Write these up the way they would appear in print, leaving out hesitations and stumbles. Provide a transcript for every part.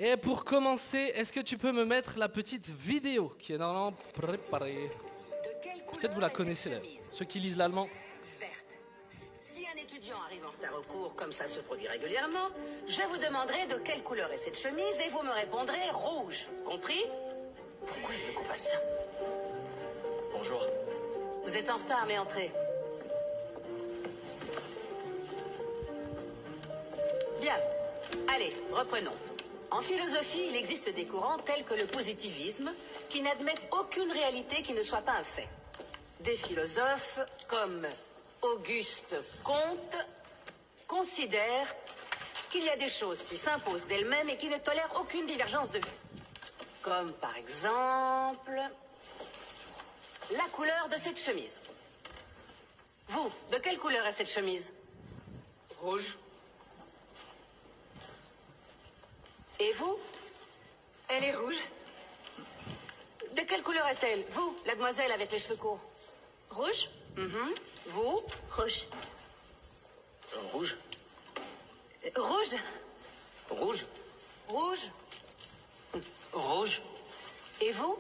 Et pour commencer, est-ce que tu peux me mettre la petite vidéo qui est normalement préparée? Peut-être vous la connaissez d'ailleurs, ceux qui lisent l'allemand. Verte. Si un étudiant arrive en retard au cours, comme ça se produit régulièrement, je vous demanderai de quelle couleur est cette chemise et vous me répondrez rouge. Compris? Pourquoi il veut qu'on fasse ça? Bonjour. Vous êtes en retard, mais entrez. Bien. Allez, reprenons. En philosophie, il existe des courants tels que le positivisme, qui n'admettent aucune réalité qui ne soit pas un fait. Des philosophes comme Auguste Comte considèrent qu'il y a des choses qui s'imposent d'elles-mêmes et qui ne tolèrent aucune divergence de vue. Comme par exemple la couleur de cette chemise. Vous, de quelle couleur est cette chemise? Rouge. Et vous? Elle est rouge. De quelle couleur est-elle? Vous, la demoiselle avec les cheveux courts. Rouge? Vous? Rouge. Rouge. Rouge? Rouge. Rouge? Rouge. Et vous?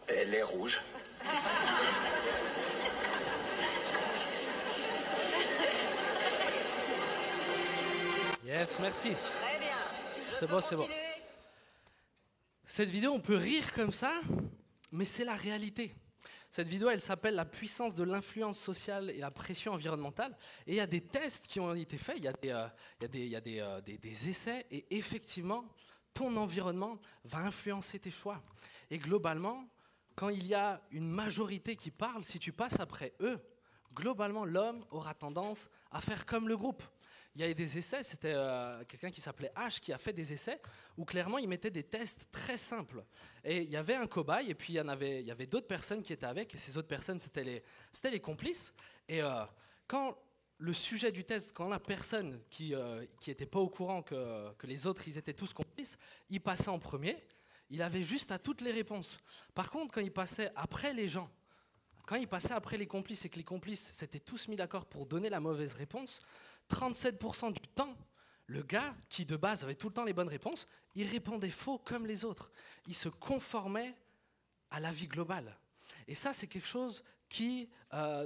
Elle est rouge. Yes, merci. Très bien. C'est bon, c'est bon. Cette vidéo, on peut rire comme ça, mais c'est la réalité. Cette vidéo, elle s'appelle La puissance de l'influence sociale et la pression environnementale. Et il y a des tests qui ont été faits, il y a des essais, et effectivement, ton environnement va influencer tes choix. Et globalement, quand il y a une majorité qui parle, si tu passes après eux, globalement, l'homme aura tendance à faire comme le groupe. Il y a eu des essais, c'était quelqu'un qui s'appelait H qui a fait des essais où clairement il mettait des tests très simples. Et il y avait un cobaye et puis il y avait d'autres personnes qui étaient avec et ces autres personnes c'était les complices. Et quand le sujet du test, quand la personne qui n'était pas au courant que les autres ils étaient tous complices, il passait en premier, il avait juste à toutes les réponses. Par contre quand il passait après les gens, quand il passait après les complices et que les complices s'étaient tous mis d'accord pour donner la mauvaise réponse, 37% du temps, le gars qui de base avait tout le temps les bonnes réponses, il répondait faux comme les autres. Il se conformait à la vie globale. Et ça, c'est quelque chose qui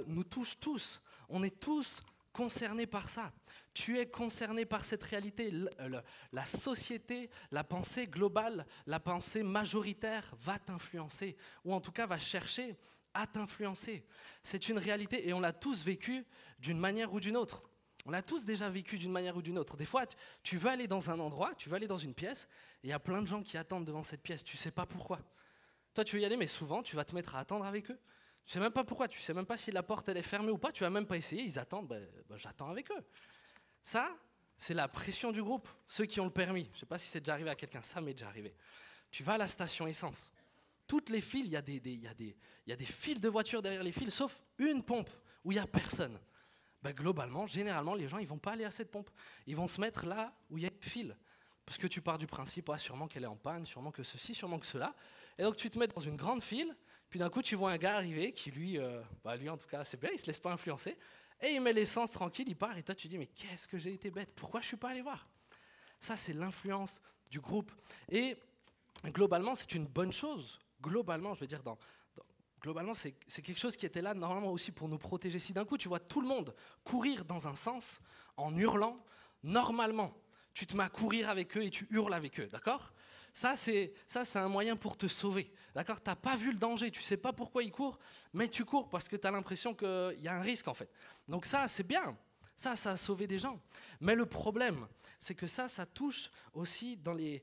nous touche tous. On est tous concernés par ça. Tu es concerné par cette réalité. La société, la pensée globale, la pensée majoritaire va t'influencer, ou en tout cas va chercher à t'influencer. C'est une réalité et on l'a tous vécu d'une manière ou d'une autre. On l'a tous déjà vécu d'une manière ou d'une autre. Des fois, tu veux aller dans un endroit, tu veux aller dans une pièce, et il y a plein de gens qui attendent devant cette pièce. Tu ne sais pas pourquoi. Toi, tu veux y aller, mais souvent, tu vas te mettre à attendre avec eux. Tu ne sais même pas pourquoi. Tu ne sais même pas si la porte elle est fermée ou pas. Tu ne vas même pas essayer. Ils attendent. J'attends avec eux. Ça, c'est la pression du groupe. Ceux qui ont le permis. Je ne sais pas si c'est déjà arrivé à quelqu'un. Ça m'est déjà arrivé. Tu vas à la station essence. Toutes les files, il y a des files de voitures derrière les files, sauf une pompe où il n'y a personne. Globalement, généralement, les gens ils vont pas aller à cette pompe. Ils vont se mettre là où il y a une file. Parce que tu pars du principe, sûrement qu'elle est en panne, sûrement que ceci, sûrement que cela. Et donc tu te mets dans une grande file, puis d'un coup tu vois un gars arriver qui lui en tout cas c'est bien, il se laisse pas influencer, et il met l'essence tranquille, il part, et toi tu dis mais qu'est-ce que j'ai été bête, pourquoi je suis pas allé voir? Ça c'est l'influence du groupe. Et globalement c'est une bonne chose. Globalement, je veux dire, globalement, c'est quelque chose qui était là normalement aussi pour nous protéger. Si d'un coup, tu vois tout le monde courir dans un sens en hurlant, normalement, tu te mets à courir avec eux et tu hurles avec eux, d'accord? Ça, c'est un moyen pour te sauver, d'accord? Tu n'as pas vu le danger, tu ne sais pas pourquoi ils courent, mais tu cours parce que tu as l'impression qu'il y a un risque, en fait. Donc ça, c'est bien. Ça a sauvé des gens. Mais le problème, c'est que ça touche aussi dans les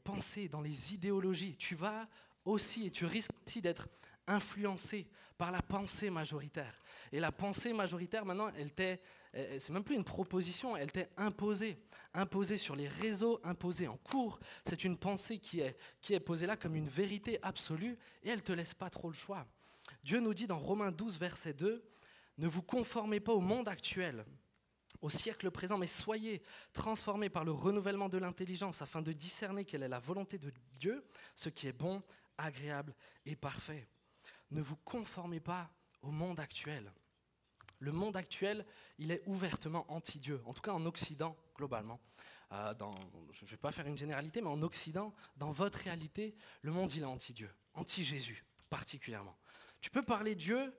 pensées, dans les idéologies. Tu vas aussi, et tu risques aussi d'être influencé par la pensée majoritaire. Et la pensée majoritaire, maintenant, c'est même plus une proposition, elle t'est imposée. Imposée sur les réseaux, imposée en cours. C'est une pensée qui est posée là comme une vérité absolue, et elle ne te laisse pas trop le choix. Dieu nous dit dans Romains 12, verset 2, « Ne vous conformez pas au monde actuel, au siècle présent, mais soyez transformés par le renouvellement de l'intelligence afin de discerner quelle est la volonté de Dieu, ce qui est bon, agréable et parfait. » Ne vous conformez pas au monde actuel. Le monde actuel, il est ouvertement anti-Dieu, en tout cas en Occident, globalement. Je ne vais pas faire une généralité, mais en Occident, dans votre réalité, le monde, il est anti-Dieu, anti-Jésus, particulièrement. Tu peux parler de Dieu,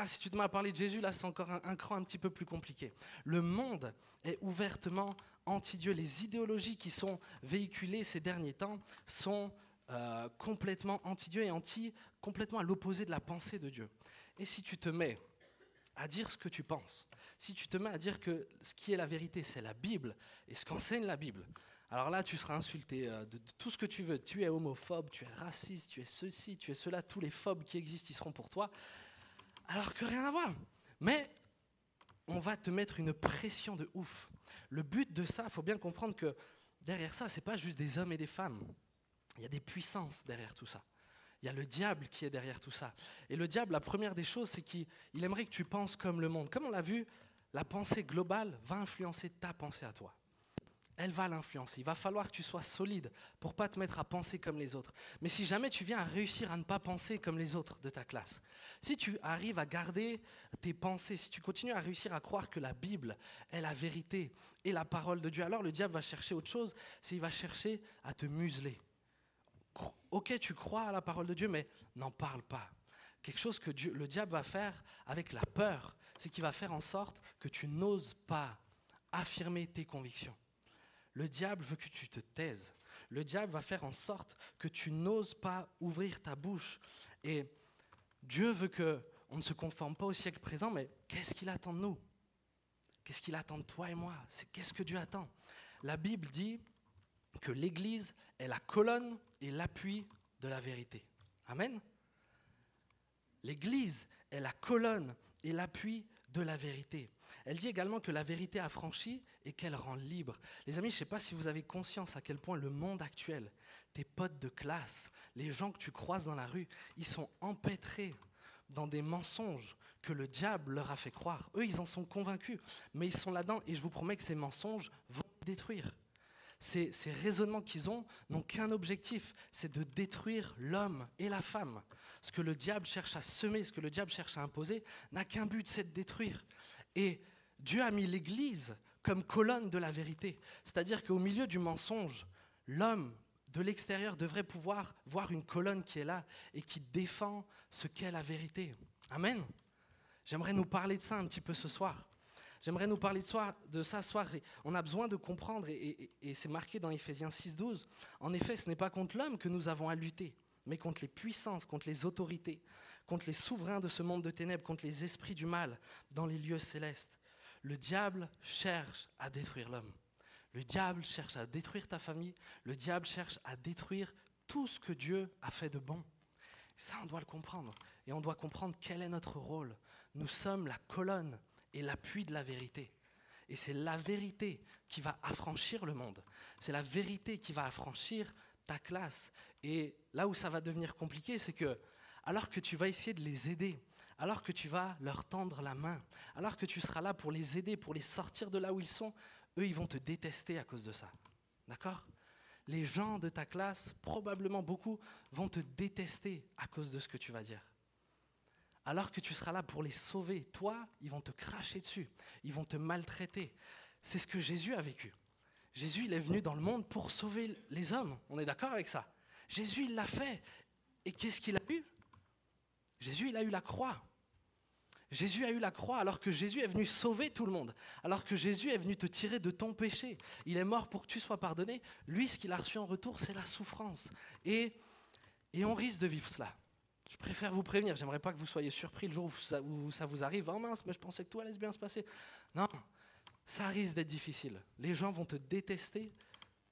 si tu te mets à parler de Jésus, là, c'est encore un cran un petit peu plus compliqué. Le monde est ouvertement anti-Dieu. Les idéologies qui sont véhiculées ces derniers temps sont complètement anti-Dieu et complètement à l'opposé de la pensée de Dieu. Et si tu te mets à dire ce que tu penses, si tu te mets à dire que ce qui est la vérité, c'est la Bible, et ce qu'enseigne la Bible, alors là, tu seras insulté de tout ce que tu veux. Tu es homophobe, tu es raciste, tu es ceci, tu es cela. Tous les phobes qui existent, ils seront pour toi. Alors que rien à voir. Mais on va te mettre une pression de ouf. Le but de ça, il faut bien comprendre que derrière ça, ce n'est pas juste des hommes et des femmes. Il y a des puissances derrière tout ça. Il y a le diable qui est derrière tout ça. Et le diable, la première des choses, c'est qu'il aimerait que tu penses comme le monde. Comme on l'a vu, la pensée globale va influencer ta pensée à toi. Elle va l'influencer. Il va falloir que tu sois solide pour ne pas te mettre à penser comme les autres. Mais si jamais tu viens à réussir à ne pas penser comme les autres de ta classe, si tu arrives à garder tes pensées, si tu continues à réussir à croire que la Bible est la vérité et la parole de Dieu, alors le diable va chercher autre chose, c'est qu'il va chercher à te museler. Ok, tu crois à la parole de Dieu, mais n'en parle pas. Quelque chose que le diable va faire avec la peur, c'est qu'il va faire en sorte que tu n'oses pas affirmer tes convictions. Le diable veut que tu te taises. Le diable va faire en sorte que tu n'oses pas ouvrir ta bouche. Et Dieu veut qu'on ne se conforme pas au siècle présent, mais qu'est-ce qu'il attend de nous? Qu'est-ce qu'il attend de toi et moi? Qu'est-ce que Dieu attend? La Bible dit que l'Église est la colonne et l'appui de la vérité. Amen. L'Église est la colonne et l'appui de la vérité. Elle dit également que la vérité affranchit et qu'elle rend libre. Les amis, je ne sais pas si vous avez conscience à quel point le monde actuel, tes potes de classe, les gens que tu croises dans la rue, ils sont empêtrés dans des mensonges que le diable leur a fait croire. Eux, ils en sont convaincus, mais ils sont là-dedans et je vous promets que ces mensonges vont les détruire. Ces raisonnements qu'ils ont n'ont qu'un objectif, c'est de détruire l'homme et la femme. Ce que le diable cherche à semer, ce que le diable cherche à imposer, n'a qu'un but, c'est de détruire. Et Dieu a mis l'Église comme colonne de la vérité. C'est-à-dire qu'au milieu du mensonge, l'homme de l'extérieur devrait pouvoir voir une colonne qui est là et qui défend ce qu'est la vérité. Amen. J'aimerais nous parler de ça un petit peu ce soir. J'aimerais nous parler de ça ce soir. On a besoin de comprendre, et c'est marqué dans Éphésiens 6,12. En effet, ce n'est pas contre l'homme que nous avons à lutter, mais contre les puissances, contre les autorités, contre les souverains de ce monde de ténèbres, contre les esprits du mal dans les lieux célestes. Le diable cherche à détruire l'homme. Le diable cherche à détruire ta famille. Le diable cherche à détruire tout ce que Dieu a fait de bon. Ça, on doit le comprendre. Et on doit comprendre quel est notre rôle. Nous sommes la colonne et l'appui de la vérité. Et c'est la vérité qui va affranchir le monde. C'est la vérité qui va affranchir ta classe. Et là où ça va devenir compliqué, c'est que alors que tu vas essayer de les aider, alors que tu vas leur tendre la main, alors que tu seras là pour les aider, pour les sortir de là où ils sont, eux, ils vont te détester à cause de ça. D'accord ? Les gens de ta classe, probablement beaucoup, vont te détester à cause de ce que tu vas dire. Alors que tu seras là pour les sauver, toi, ils vont te cracher dessus, ils vont te maltraiter. C'est ce que Jésus a vécu. Jésus, il est venu dans le monde pour sauver les hommes. On est d'accord avec ça? Jésus, il l'a fait. Et qu'est-ce qu'il a eu? Jésus, il a eu la croix. Jésus a eu la croix alors que Jésus est venu sauver tout le monde. Alors que Jésus est venu te tirer de ton péché. Il est mort pour que tu sois pardonné. Lui, ce qu'il a reçu en retour, c'est la souffrance. Et on risque de vivre cela. Je préfère vous prévenir, j'aimerais pas que vous soyez surpris le jour où ça vous arrive. Oh mince, mais je pensais que tout allait bien se passer. Non, ça risque d'être difficile. Les gens vont te détester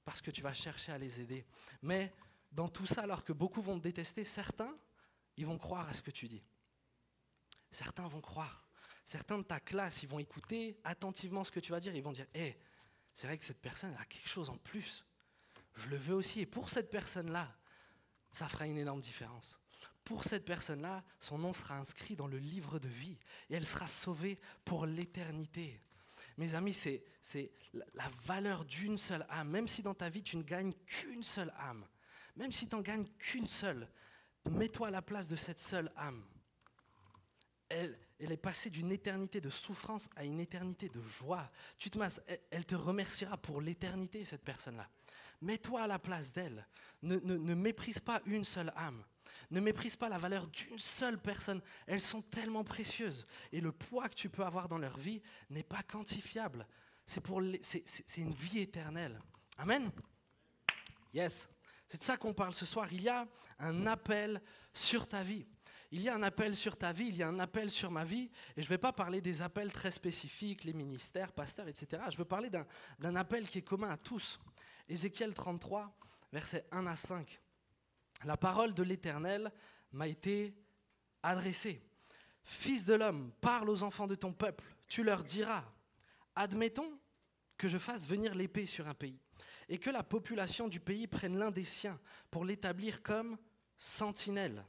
parce que tu vas chercher à les aider. Mais dans tout ça, alors que beaucoup vont te détester, certains, ils vont croire à ce que tu dis. Certains vont croire. Certains de ta classe, ils vont écouter attentivement ce que tu vas dire. Ils vont dire, hey, c'est vrai que cette personne a quelque chose en plus. Je le veux aussi. Et pour cette personne-là, ça fera une énorme différence. Pour cette personne-là, son nom sera inscrit dans le livre de vie et elle sera sauvée pour l'éternité. Mes amis, c'est la valeur d'une seule âme. Même si dans ta vie, tu ne gagnes qu'une seule âme, même si tu n'en gagnes qu'une seule, mets-toi à la place de cette seule âme. elle est passée d'une éternité de souffrance à une éternité de joie. Elle te remerciera pour l'éternité, cette personne-là. Mets-toi à la place d'elle. Ne méprise pas une seule âme. Ne méprise pas la valeur d'une seule personne. Elles sont tellement précieuses. Et le poids que tu peux avoir dans leur vie n'est pas quantifiable. C'est une vie éternelle. Amen. Yes. C'est de ça qu'on parle ce soir. Il y a un appel sur ta vie. Il y a un appel sur ta vie, il y a un appel sur ma vie. Et je ne vais pas parler des appels très spécifiques, les ministères, pasteurs, etc. Je veux parler d'un appel qui est commun à tous. Ézéchiel 33, versets 1 à 5. La parole de l'Éternel m'a été adressée. Fils de l'homme, parle aux enfants de ton peuple. Tu leur diras, admettons que je fasse venir l'épée sur un pays et que la population du pays prenne l'un des siens pour l'établir comme sentinelle.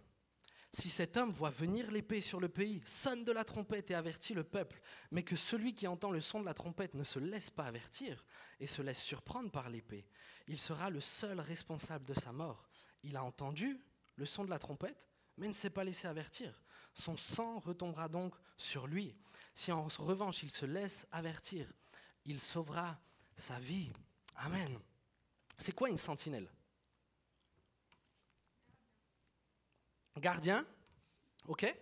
Si cet homme voit venir l'épée sur le pays, sonne de la trompette et avertit le peuple, mais que celui qui entend le son de la trompette ne se laisse pas avertir et se laisse surprendre par l'épée, il sera le seul responsable de sa mort. Il a entendu le son de la trompette, mais ne s'est pas laissé avertir. Son sang retombera donc sur lui. Si en revanche il se laisse avertir, il sauvera sa vie. Amen. C'est quoi une sentinelle ? Gardien, ok.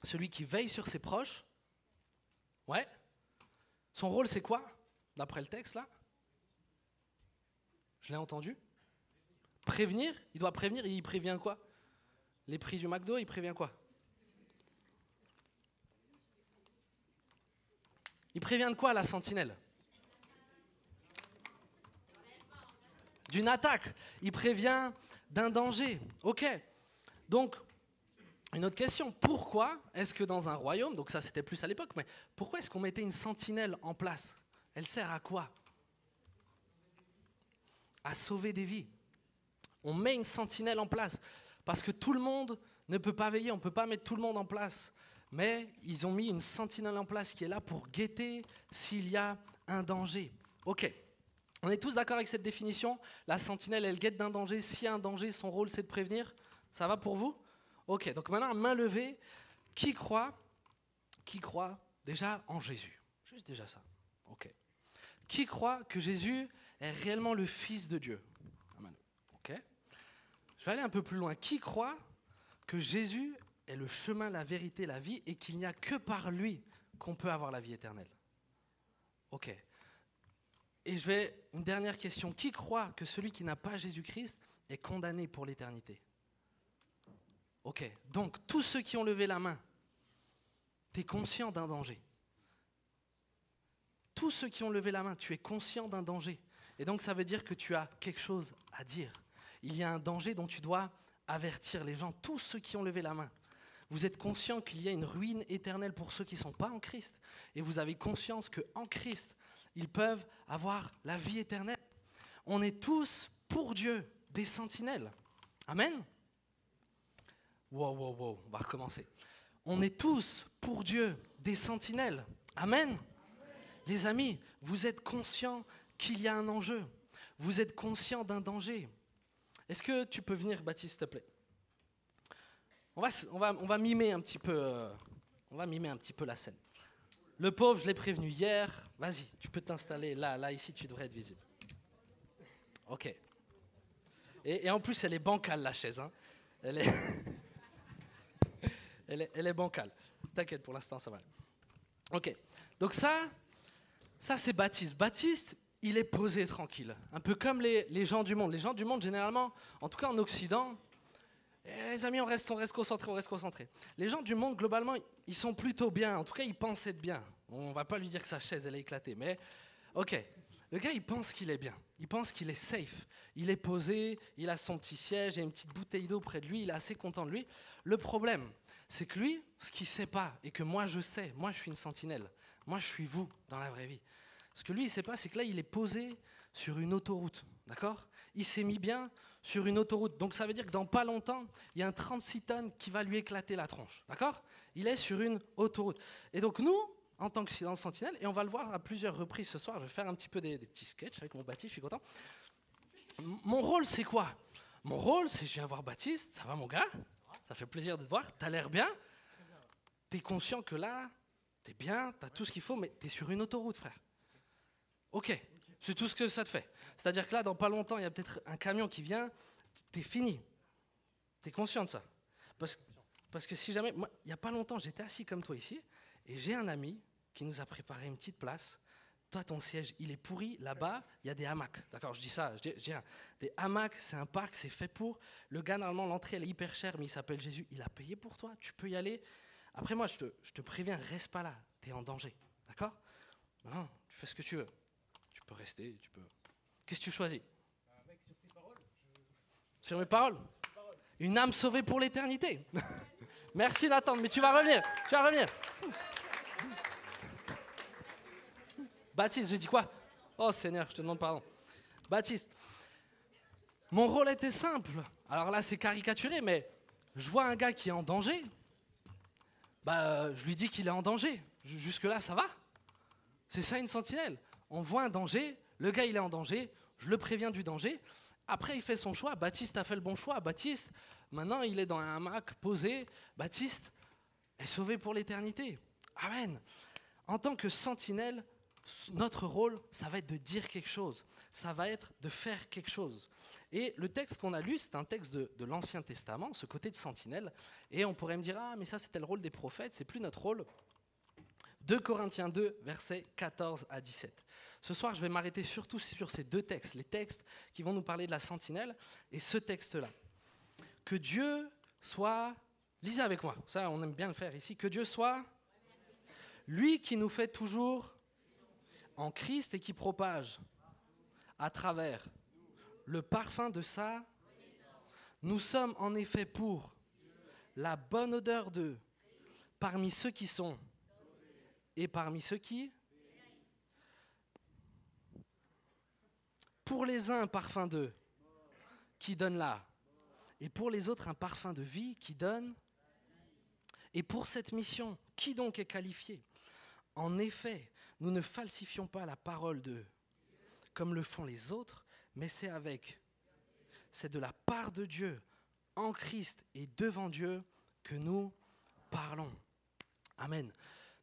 Celui qui veille sur ses proches, ouais. Son rôle c'est quoi, d'après le texte là ? Je l'ai entendu. Prévenir, il doit prévenir, et il prévient quoi ? Les prix du McDo, il prévient quoi ? Il prévient de quoi la sentinelle ? D'une attaque. Il prévient d'un danger. Ok. Donc, une autre question. Pourquoi est-ce que dans un royaume, donc ça c'était plus à l'époque, mais pourquoi est-ce qu'on mettait une sentinelle en place ? Elle sert à quoi ? À sauver des vies. On met une sentinelle en place parce que tout le monde ne peut pas veiller, on ne peut pas mettre tout le monde en place. Mais ils ont mis une sentinelle en place qui est là pour guetter s'il y a un danger. Ok. On est tous d'accord avec cette définition ? La sentinelle, elle guette d'un danger. S'il y a un danger, son rôle, c'est de prévenir. Ça va pour vous ? Ok, donc maintenant, main levée. Qui croit déjà en Jésus ? Juste déjà ça. Ok. Qui croit que Jésus est réellement le Fils de Dieu ? Ok. Je vais aller un peu plus loin. Qui croit que Jésus est le chemin, la vérité, la vie, et qu'il n'y a que par lui qu'on peut avoir la vie éternelle ? Ok. Et une dernière question. Qui croit que celui qui n'a pas Jésus-Christ est condamné pour l'éternité ? Ok, donc tous ceux qui ont levé la main, tu es conscient d'un danger. Tous ceux qui ont levé la main, tu es conscient d'un danger. Et donc ça veut dire que tu as quelque chose à dire. Il y a un danger dont tu dois avertir les gens, tous ceux qui ont levé la main. Vous êtes conscient qu'il y a une ruine éternelle pour ceux qui ne sont pas en Christ. Et vous avez conscience qu'en Christ, ils peuvent avoir la vie éternelle. On est tous, pour Dieu, des sentinelles. Amen. Wow, on va recommencer. On est tous, pour Dieu, des sentinelles. Amen. Les amis, vous êtes conscients qu'il y a un enjeu. Vous êtes conscients d'un danger. Est-ce que tu peux venir, Baptiste, s'il te plaît ? On va mimer un petit peu. On va mimer un petit peu la scène. Le pauvre, je l'ai prévenu hier. Vas-y, tu peux t'installer là, ici, tu devrais être visible. Ok. Et en plus, elle est bancale, la chaise. Hein. Elle est bancale. T'inquiète, pour l'instant, ça va. Ok. Donc ça c'est Baptiste. Baptiste, il est posé tranquille. Un peu comme les gens du monde. Les gens du monde, généralement, en tout cas en Occident, les amis, on reste concentrés. Les gens du monde, globalement, ils sont plutôt bien. En tout cas, ils pensent être bien. On ne va pas lui dire que sa chaise, elle est éclatée. Mais, ok. Le gars, il pense qu'il est bien. Il pense qu'il est safe. Il est posé, il a son petit siège, il y a une petite bouteille d'eau près de lui, il est assez content de lui. Le problème, c'est que lui, ce qu'il ne sait pas, et que moi je sais, moi je suis une sentinelle, moi je suis vous dans la vraie vie. Ce que lui, il ne sait pas, c'est que là, il est posé sur une autoroute, d'accord ? Il s'est mis bien sur une autoroute. Donc ça veut dire que dans pas longtemps, il y a un 36 tonnes qui va lui éclater la tronche, d'accord ? Il est sur une autoroute. Et donc nous, en tant que sentinelle, et on va le voir à plusieurs reprises ce soir, je vais faire un petit peu des petits sketchs avec mon Baptiste, je suis content. Mon rôle, c'est quoi ? Mon rôle, c'est je viens voir Baptiste, ça va mon gars ? Ça fait plaisir de te voir. T'as l'air bien. T'es conscient que là, t'es bien, t'as tout ce qu'il faut, mais t'es sur une autoroute, frère. Ok, c'est tout ce que ça te fait. C'est-à-dire que là, dans pas longtemps, il y a peut-être un camion qui vient, t'es fini. T'es conscient de ça. Parce que si jamais... Moi, il n'y a pas longtemps, j'étais assis comme toi ici, et j'ai un ami qui nous a préparé une petite place. Toi, ton siège, il est pourri. Là-bas, il y a des hamacs. D'accord, je dis ça. Des hamacs, c'est un parc, c'est fait pour. Le gars, normalement, l'entrée, elle est hyper chère, mais il s'appelle Jésus. Il a payé pour toi. Tu peux y aller. Après, moi, je te préviens, reste pas là. Tu es en danger. D'accord? Non, tu fais ce que tu veux. Tu peux rester, tu peux... Qu'est-ce que tu choisis? Mec, sur tes paroles, Sur mes paroles? Une âme sauvée pour l'éternité. Merci Nathan, mais tu vas revenir. Tu vas revenir. Baptiste, j'ai dit quoi? Oh Seigneur, je te demande pardon. Baptiste, mon rôle était simple. Alors là, c'est caricaturé, mais je vois un gars qui est en danger. Je lui dis qu'il est en danger. Jusque-là, ça va? C'est ça une sentinelle. On voit un danger, le gars il est en danger, je le préviens du danger. Après, il fait son choix. Baptiste a fait le bon choix. Baptiste, maintenant, il est dans un hamac posé. Baptiste est sauvé pour l'éternité. Amen. En tant que sentinelle, notre rôle, ça va être de dire quelque chose. Ça va être de faire quelque chose. Et le texte qu'on a lu, c'est un texte de l'Ancien Testament, ce côté de sentinelle. Et on pourrait me dire, ah, mais ça, c'était le rôle des prophètes, c'est plus notre rôle. 2 Corinthiens 2, versets 14 à 17. Ce soir, je vais m'arrêter surtout sur ces deux textes, les textes qui vont nous parler de la sentinelle et ce texte-là. Que Dieu soit, lisez avec moi, ça on aime bien le faire ici, que Dieu soit, lui qui nous fait toujours en Christ et qui propage à travers le parfum de sa, nous sommes en effet pour la bonne odeur de, parmi ceux qui sont et parmi ceux qui, pour les uns un parfum de, qui donne là, et pour les autres un parfum de vie qui donne. Et pour cette mission, qui donc est qualifié? En effet, nous ne falsifions pas la parole de, comme le font les autres, mais c'est de la part de Dieu, en Christ et devant Dieu, que nous parlons. Amen.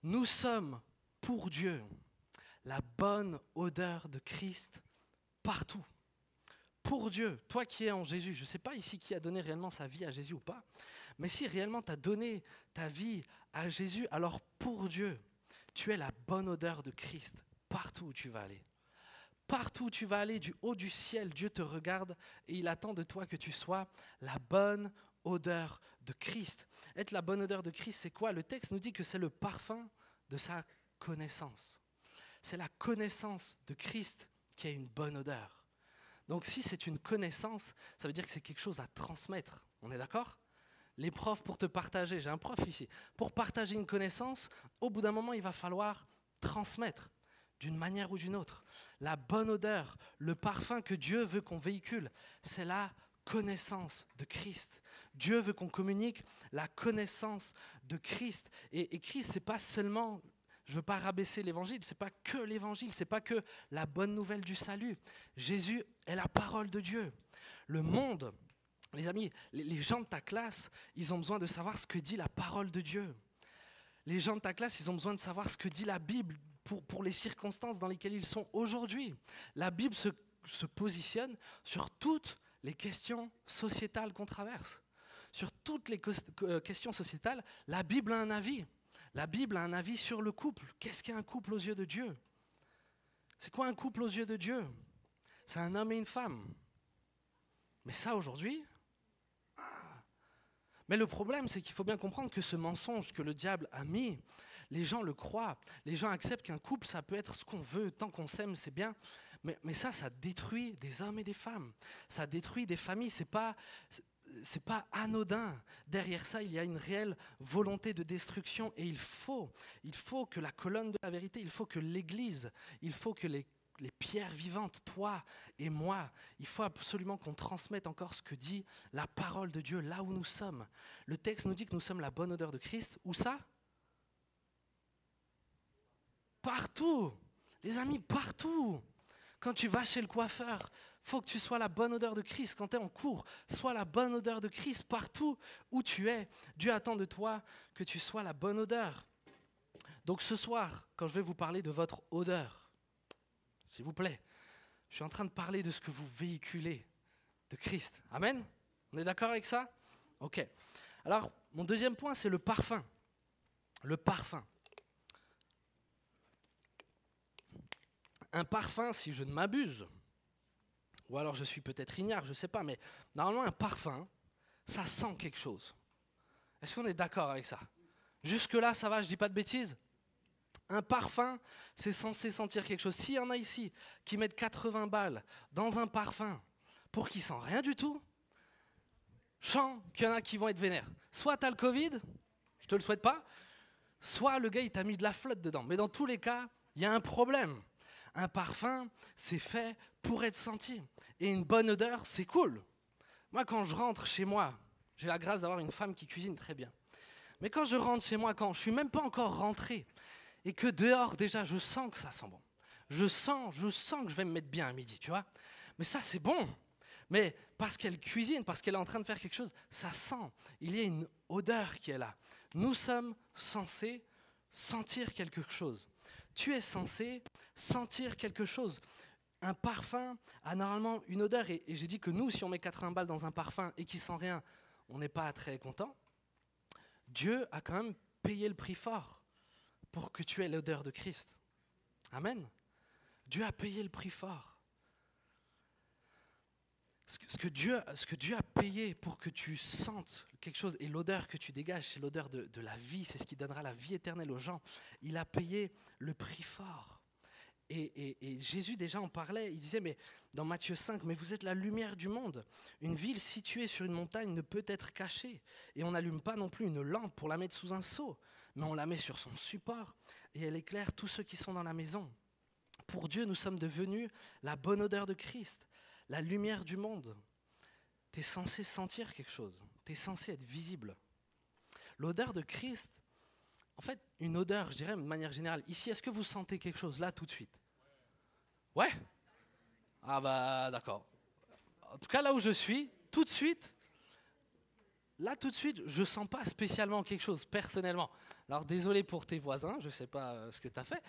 Nous sommes pour Dieu la bonne odeur de Christ partout. Pour Dieu, toi qui es en Jésus, je ne sais pas ici qui a donné réellement sa vie à Jésus ou pas, mais si réellement tu as donné ta vie à Jésus, alors pour Dieu, tu es la bonne odeur de Christ partout où tu vas aller. Partout où tu vas aller, du haut du ciel, Dieu te regarde et il attend de toi que tu sois la bonne odeur de Christ. Être la bonne odeur de Christ, c'est quoi? Le texte nous dit que c'est le parfum de sa connaissance. C'est la connaissance de Christ qui a une bonne odeur. Donc si c'est une connaissance, ça veut dire que c'est quelque chose à transmettre. On est d'accord? Les profs, pour te partager, j'ai un prof ici, pour partager une connaissance, au bout d'un moment, il va falloir transmettre d'une manière ou d'une autre. La bonne odeur, le parfum que Dieu veut qu'on véhicule, c'est la connaissance de Christ. Dieu veut qu'on communique la connaissance de Christ. Et Christ, c'est pas seulement, je veux pas rabaisser l'évangile, c'est pas que l'évangile, c'est pas que la bonne nouvelle du salut. Jésus est la parole de Dieu. Le monde, les amis, les gens de ta classe, ils ont besoin de savoir ce que dit la parole de Dieu. Les gens de ta classe, ils ont besoin de savoir ce que dit la Bible pour les circonstances dans lesquelles ils sont aujourd'hui. La Bible se positionne sur toutes les questions sociétales qu'on traverse. Sur toutes les questions sociétales, la Bible a un avis. La Bible a un avis sur le couple. Qu'est-ce qu'est un couple aux yeux de Dieu? C'est quoi un couple aux yeux de Dieu? C'est un homme et une femme. Mais ça, aujourd'hui... Mais le problème, c'est qu'il faut bien comprendre que ce mensonge que le diable a mis, les gens le croient. Les gens acceptent qu'un couple, ça peut être ce qu'on veut. Tant qu'on s'aime, c'est bien. Mais ça détruit des hommes et des femmes. Ça détruit des familles. C'est pas anodin. Derrière ça, il y a une réelle volonté de destruction. Et il faut que la colonne de la vérité, il faut que l'Église, il faut que les pierres vivantes, toi et moi, il faut absolument qu'on transmette encore ce que dit la parole de Dieu là où nous sommes. Le texte nous dit que nous sommes la bonne odeur de Christ. Où ça? Partout. Les amis, partout. Quand tu vas chez le coiffeur, faut que tu sois la bonne odeur de Christ. Quand tu es en cours, sois la bonne odeur de Christ partout où tu es. Dieu attend de toi que tu sois la bonne odeur. Donc ce soir, quand je vais vous parler de votre odeur, s'il vous plaît, je suis en train de parler de ce que vous véhiculez de Christ. Amen? On est d'accord avec ça? Ok. Alors, mon deuxième point, c'est le parfum. Le parfum. Un parfum, si je ne m'abuse, ou alors je suis peut-être ignare, je ne sais pas, mais normalement un parfum, ça sent quelque chose. Est-ce qu'on est d'accord avec ça? Jusque-là, ça va, je ne dis pas de bêtises? Un parfum, c'est censé sentir quelque chose. S'il y en a ici qui mettent 80 balles dans un parfum pour qu'il ne sent rien du tout, je sens qu'il y en a qui vont être vénères. Soit tu as le Covid, je ne te le souhaite pas, soit le gars il t'a mis de la flotte dedans. Mais dans tous les cas, il y a un problème. Un parfum, c'est fait pour être senti. Et une bonne odeur, c'est cool. Moi, quand je rentre chez moi, j'ai la grâce d'avoir une femme qui cuisine très bien. Mais quand je rentre chez moi, quand je ne suis même pas encore rentré, et que dehors, déjà, je sens que ça sent bon. Je sens que je vais me mettre bien à midi, tu vois. Mais ça, c'est bon. Mais parce qu'elle cuisine, parce qu'elle est en train de faire quelque chose, ça sent. Il y a une odeur qui est là. Nous sommes censés sentir quelque chose. Tu es censé sentir quelque chose. Un parfum a normalement une odeur. Et j'ai dit que nous, si on met 80 balles dans un parfum et qu'il ne sent rien, on n'est pas très content. Dieu a quand même payé le prix fort pour que tu aies l'odeur de Christ. Amen. Dieu a payé le prix fort. Ce que Dieu a payé pour que tu sentes quelque chose, et l'odeur que tu dégages, c'est l'odeur de la vie, c'est ce qui donnera la vie éternelle aux gens. Il a payé le prix fort. Et Jésus déjà en parlait, il disait, mais dans Matthieu 5, mais vous êtes la lumière du monde. Une ville située sur une montagne ne peut être cachée. Et on n'allume pas non plus une lampe pour la mettre sous un seau, mais on la met sur son support et elle éclaire tous ceux qui sont dans la maison. Pour Dieu, nous sommes devenus la bonne odeur de Christ, la lumière du monde. Tu es censé sentir quelque chose, tu es censé être visible. L'odeur de Christ, en fait, une odeur, je dirais de manière générale. Ici, est-ce que vous sentez quelque chose là tout de suite? Ouais? Ah bah d'accord. En tout cas, là où je suis, tout de suite, je ne sens pas spécialement quelque chose, personnellement. Alors désolé pour tes voisins, je ne sais pas ce que tu as fait,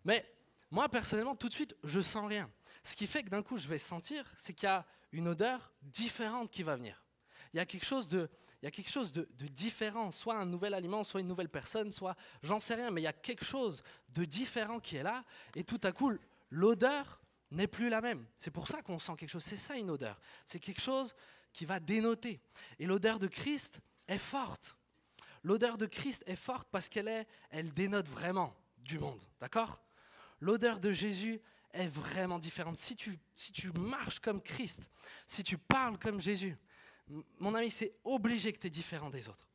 mais moi personnellement, tout de suite, je ne sens rien. Ce qui fait que d'un coup, je vais sentir, c'est qu'il y a une odeur différente qui va venir. Il y a quelque chose de différent, soit un nouvel aliment, soit une nouvelle personne, soit j'en sais rien, mais il y a quelque chose de différent qui est là, et tout à coup, l'odeur n'est plus la même. C'est pour ça qu'on sent quelque chose, c'est ça une odeur. C'est quelque chose qui va dénoter. Et l'odeur de Christ est forte. L'odeur de Christ est forte parce elle dénote vraiment du monde, d'accord? L'odeur de Jésus est vraiment différente. Si tu marches comme Christ, si tu parles comme Jésus, mon ami, c'est obligé que tu es différent des autres.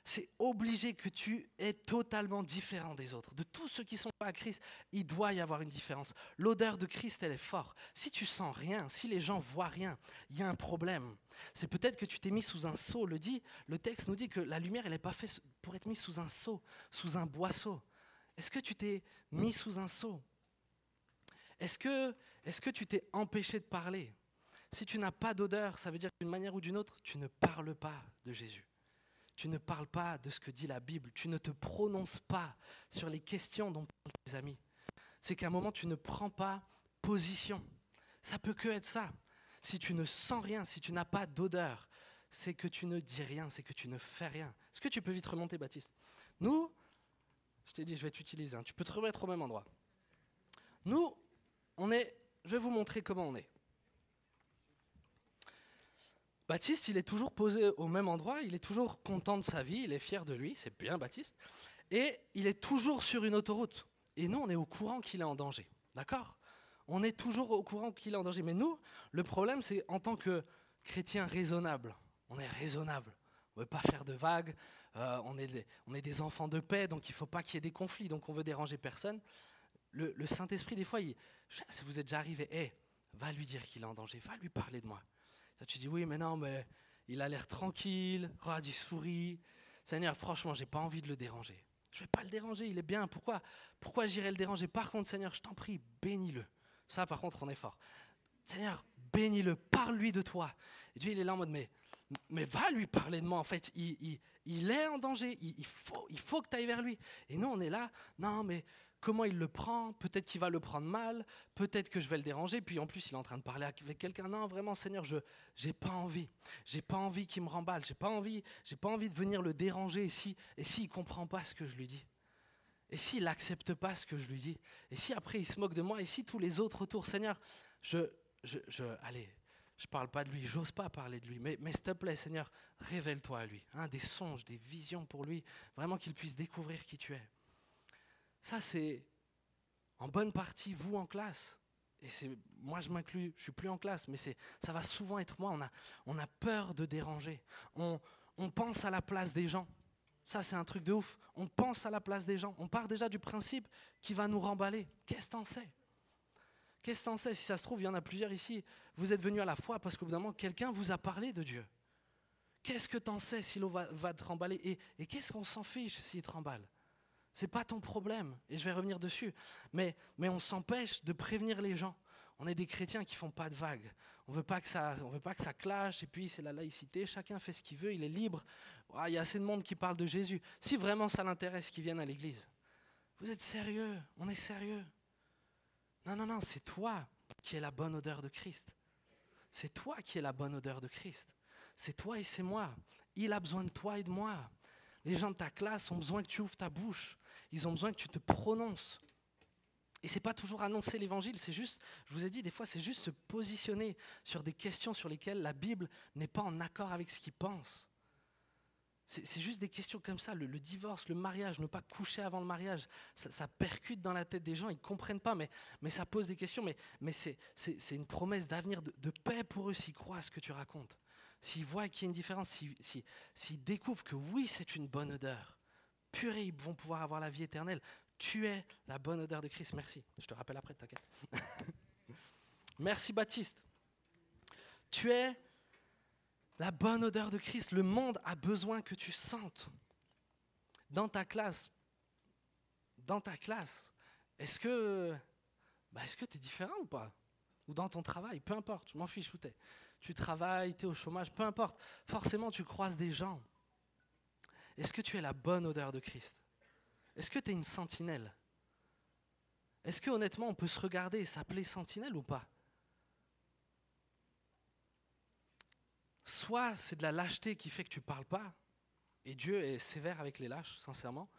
C'est obligé que tu es totalement différent des autres. De tous ceux qui ne sont pas à Christ, il doit y avoir une différence. L'odeur de Christ, elle est forte. Si tu sens rien, si les gens voient rien, il y a un problème. C'est peut-être que tu t'es mis sous un seau. Le texte nous dit que la lumière, elle n'est pas faite pour être mise sous un seau, sous un boisseau. Est-ce que tu t'es mis sous un seau? Est-ce que tu t'es empêché de parler? Si tu n'as pas d'odeur, ça veut dire d'une manière ou d'une autre, tu ne parles pas de Jésus. Tu ne parles pas de ce que dit la Bible. Tu ne te prononces pas sur les questions dont parlent tes amis. C'est qu'à un moment, tu ne prends pas position. Ça peut que être ça. Si tu ne sens rien, si tu n'as pas d'odeur, c'est que tu ne dis rien, c'est que tu ne fais rien. Est-ce que tu peux vite remonter, Baptiste? Nous, je t'ai dit, je vais t'utiliser. Tu peux te remettre au même endroit. Nous, je vais vous montrer comment on est. Baptiste, il est toujours posé au même endroit, il est toujours content de sa vie, il est fier de lui, c'est bien Baptiste, et il est toujours sur une autoroute. Et nous, on est au courant qu'il est en danger, d'accord? On est toujours au courant qu'il est en danger. Mais nous, le problème, c'est en tant que chrétiens raisonnables, on est raisonnable. On ne veut pas faire de vagues, on est des enfants de paix, donc il ne faut pas qu'il y ait des conflits, donc on veut déranger personne. Le Saint-Esprit, des fois, si vous êtes déjà arrivé, va lui dire qu'il est en danger, va lui parler de moi. Ça, tu dis, oui, mais non, mais il a l'air tranquille, regarde, il sourit. Seigneur, franchement, je n'ai pas envie de le déranger. Je ne vais pas le déranger, il est bien. Pourquoi j'irais le déranger? Par contre, Seigneur, je t'en prie, bénis-le. Ça, par contre, on est fort. Seigneur, bénis-le, parle-lui de toi. Et Dieu, il est là en mode, mais va lui parler de moi, en fait, il est en danger, il faut que tu ailles vers lui. Et nous, on est là, non, mais comment il le prend? Peut-être qu'il va le prendre mal, peut-être que je vais le déranger, puis en plus, il est en train de parler avec quelqu'un. Non, vraiment, Seigneur, j'ai pas envie qu'il me remballe, j'ai pas envie de venir le déranger, et s'il comprend pas ce que je lui dis? Et s'il n'accepte pas ce que je lui dis? Et si après, il se moque de moi? Et si tous les autres autour, Seigneur, allez, je parle pas de lui, j'ose pas parler de lui, mais s'il te plaît, Seigneur, révèle-toi à lui, des songes, des visions pour lui, vraiment qu'il puisse découvrir qui tu es. Ça, c'est en bonne partie vous en classe. Et moi, je m'inclus, je suis plus en classe, mais ça va souvent être moi. On a peur de déranger. On pense à la place des gens. Ça, c'est un truc de ouf. On pense à la place des gens. On part déjà du principe qui va nous remballer. Qu'est-ce que t'en sais? Qu'est-ce que t'en sais? Si ça se trouve, il y en a plusieurs ici. Vous êtes venus à la foi parce qu'au bout d'un moment, quelqu'un vous a parlé de Dieu. Qu'est-ce que t'en sais si l'eau va te remballer? Et qu'est-ce qu'on s'en fiche s'il te remballe? C'est pas ton problème, et je vais revenir dessus. Mais on s'empêche de prévenir les gens. On est des chrétiens qui font pas de vagues. On veut pas que ça clash, et puis c'est la laïcité, chacun fait ce qu'il veut, il est libre. Il y a assez de monde qui parle de Jésus. Si vraiment ça l'intéresse qu'ils viennent à l'église. Vous êtes sérieux? On est sérieux? Non, c'est toi qui es la bonne odeur de Christ. C'est toi qui es la bonne odeur de Christ. C'est toi et c'est moi. Il a besoin de toi et de moi. Les gens de ta classe ont besoin que tu ouvres ta bouche. Ils ont besoin que tu te prononces. Et ce n'est pas toujours annoncer l'évangile, c'est juste, je vous ai dit, des fois, c'est juste se positionner sur des questions sur lesquelles la Bible n'est pas en accord avec ce qu'ils pensent. C'est juste des questions comme ça, le divorce, le mariage, ne pas coucher avant le mariage, ça percute dans la tête des gens, ils ne comprennent pas, mais ça pose des questions, mais c'est une promesse d'avenir, de paix pour eux s'ils croient à ce que tu racontes. S'ils voient qu'il y a une différence, s'ils découvrent que oui, c'est une bonne odeur, purée, ils vont pouvoir avoir la vie éternelle. Tu es la bonne odeur de Christ. Merci. Je te rappelle après, t'inquiète. Merci Baptiste. Tu es la bonne odeur de Christ. Le monde a besoin que tu sentes. Dans ta classe, est-ce que tu es différent ou pas? Ou dans ton travail, peu importe, je m'en fiche où tu es. Tu travailles, tu es au chômage, peu importe. Forcément, tu croises des gens. Est-ce que tu es la bonne odeur de Christ? Est-ce que tu es une sentinelle? Est-ce que honnêtement, on peut se regarder et s'appeler sentinelle ou pas? Soit c'est de la lâcheté qui fait que tu ne parles pas, et Dieu est sévère avec les lâches, sincèrement.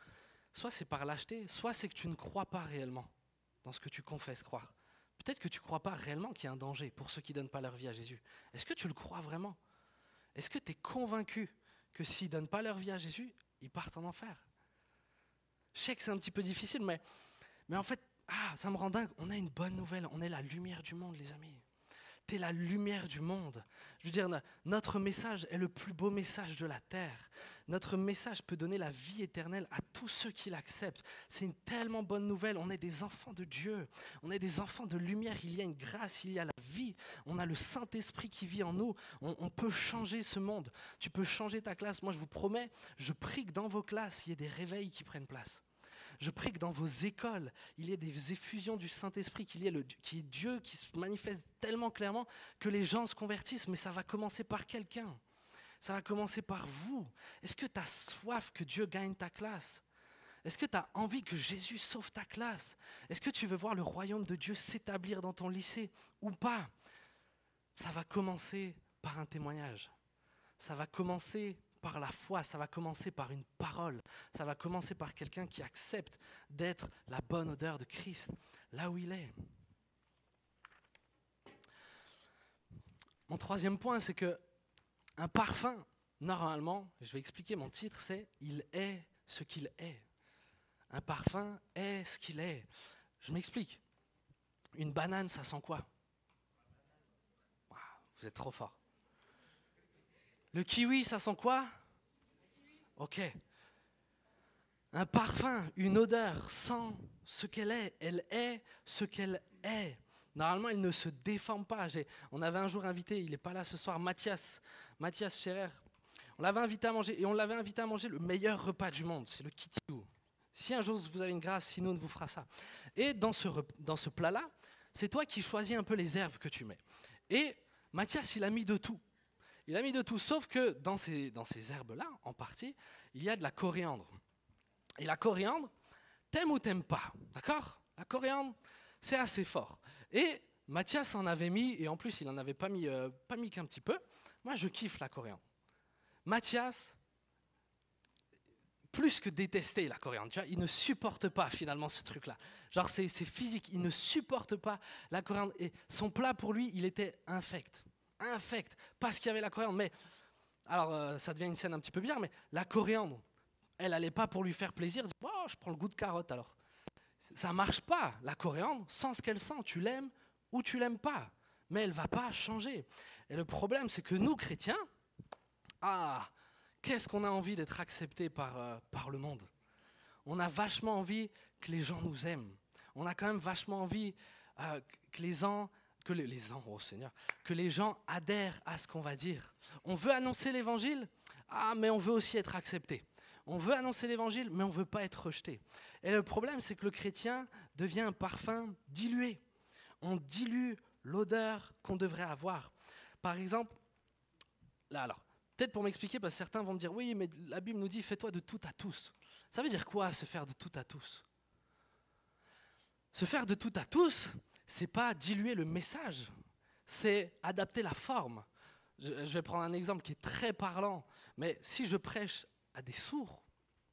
Soit c'est par lâcheté, soit c'est que tu ne crois pas réellement dans ce que tu confesses croire. Peut-être que tu ne crois pas réellement qu'il y a un danger pour ceux qui ne donnent pas leur vie à Jésus. Est-ce que tu le crois vraiment? Est-ce que tu es convaincu que s'ils ne donnent pas leur vie à Jésus, ils partent en enfer? Je sais que c'est un petit peu difficile, mais en fait, ça me rend dingue. On a une bonne nouvelle, on est la lumière du monde, les amis. Tu es la lumière du monde. Je veux dire, notre message est le plus beau message de la terre. Notre message peut donner la vie éternelle à tous ceux qui l'acceptent. C'est une tellement bonne nouvelle. On est des enfants de Dieu. On est des enfants de lumière. Il y a une grâce, il y a la vie. On a le Saint-Esprit qui vit en nous. On peut changer ce monde. Tu peux changer ta classe. Moi, je vous promets, je prie que dans vos classes, il y ait des réveils qui prennent place. Je prie que dans vos écoles, il y ait des effusions du Saint-Esprit, qu'il y ait Dieu qui se manifeste tellement clairement que les gens se convertissent. Mais ça va commencer par quelqu'un. Ça va commencer par vous. Est-ce que tu as soif que Dieu gagne ta classe? Est-ce que tu as envie que Jésus sauve ta classe? Est-ce que tu veux voir le royaume de Dieu s'établir dans ton lycée ou pas? Ça va commencer par un témoignage. Ça va commencer par la foi, ça va commencer par une parole, ça va commencer par quelqu'un qui accepte d'être la bonne odeur de Christ, là où il est. Mon troisième point, c'est que un parfum, normalement, je vais expliquer, mon titre, c'est « Il est ce qu'il est ». Un parfum est ce qu'il est. Je m'explique. Une banane, ça sent quoi? Wow, vous êtes trop fort. Le kiwi, ça sent quoi? Ok. Un parfum, une odeur sent ce qu'elle est. Elle est ce qu'elle est. Normalement, elle ne se déforme pas. On avait un jour invité, il n'est pas là ce soir, Mathias Scherer. On l'avait invité à manger, et on l'avait invité à manger le meilleur repas du monde, c'est le kitiou. Si un jour vous avez une grâce, Sinoun vous fera ça. Et dans ce plat-là, c'est toi qui choisis un peu les herbes que tu mets. Et Matthias, il a mis de tout. Il a mis de tout, sauf que dans ces herbes-là, en partie, il y a de la coriandre. Et la coriandre, t'aimes ou t'aimes pas, d'accord? La coriandre, c'est assez fort. Et Matthias en avait mis, et en plus, il n'en avait pas mis qu'un petit peu. Moi, je kiffe la coriandre. Matthias, plus que détester la coriandre, tu vois, il ne supporte pas finalement ce truc-là. Genre, c'est physique, il ne supporte pas la coriandre. Et son plat, pour lui, il était infect. Infect, parce qu'il y avait la coriandre. Mais, alors, ça devient une scène un petit peu bizarre, mais la coriandre, elle n'allait pas pour lui faire plaisir. Oh, je prends le goût de carotte alors. Ça ne marche pas, la coriandre, sans ce qu'elle sent. Tu l'aimes ou tu l'aimes pas. Mais elle ne va pas changer. Et le problème, c'est que nous, chrétiens, qu'est-ce qu'on a envie d'être acceptés par le monde. On a vachement envie que les gens nous aiment. On a quand même vachement envie que les gens adhèrent à ce qu'on va dire. On veut annoncer l'évangile, mais on veut aussi être accepté. On veut annoncer l'évangile, mais on ne veut pas être rejeté. Et le problème, c'est que le chrétien devient un parfum dilué. On dilue l'odeur qu'on devrait avoir. Par exemple, là alors, peut-être pour m'expliquer, parce que certains vont me dire, oui, mais la Bible nous dit, fais-toi de tout à tous. Ça veut dire quoi, se faire de tout à tous? Se faire de tout à tous, c'est pas diluer le message, c'est adapter la forme. Je vais prendre un exemple qui est très parlant, mais si je prêche à des sourds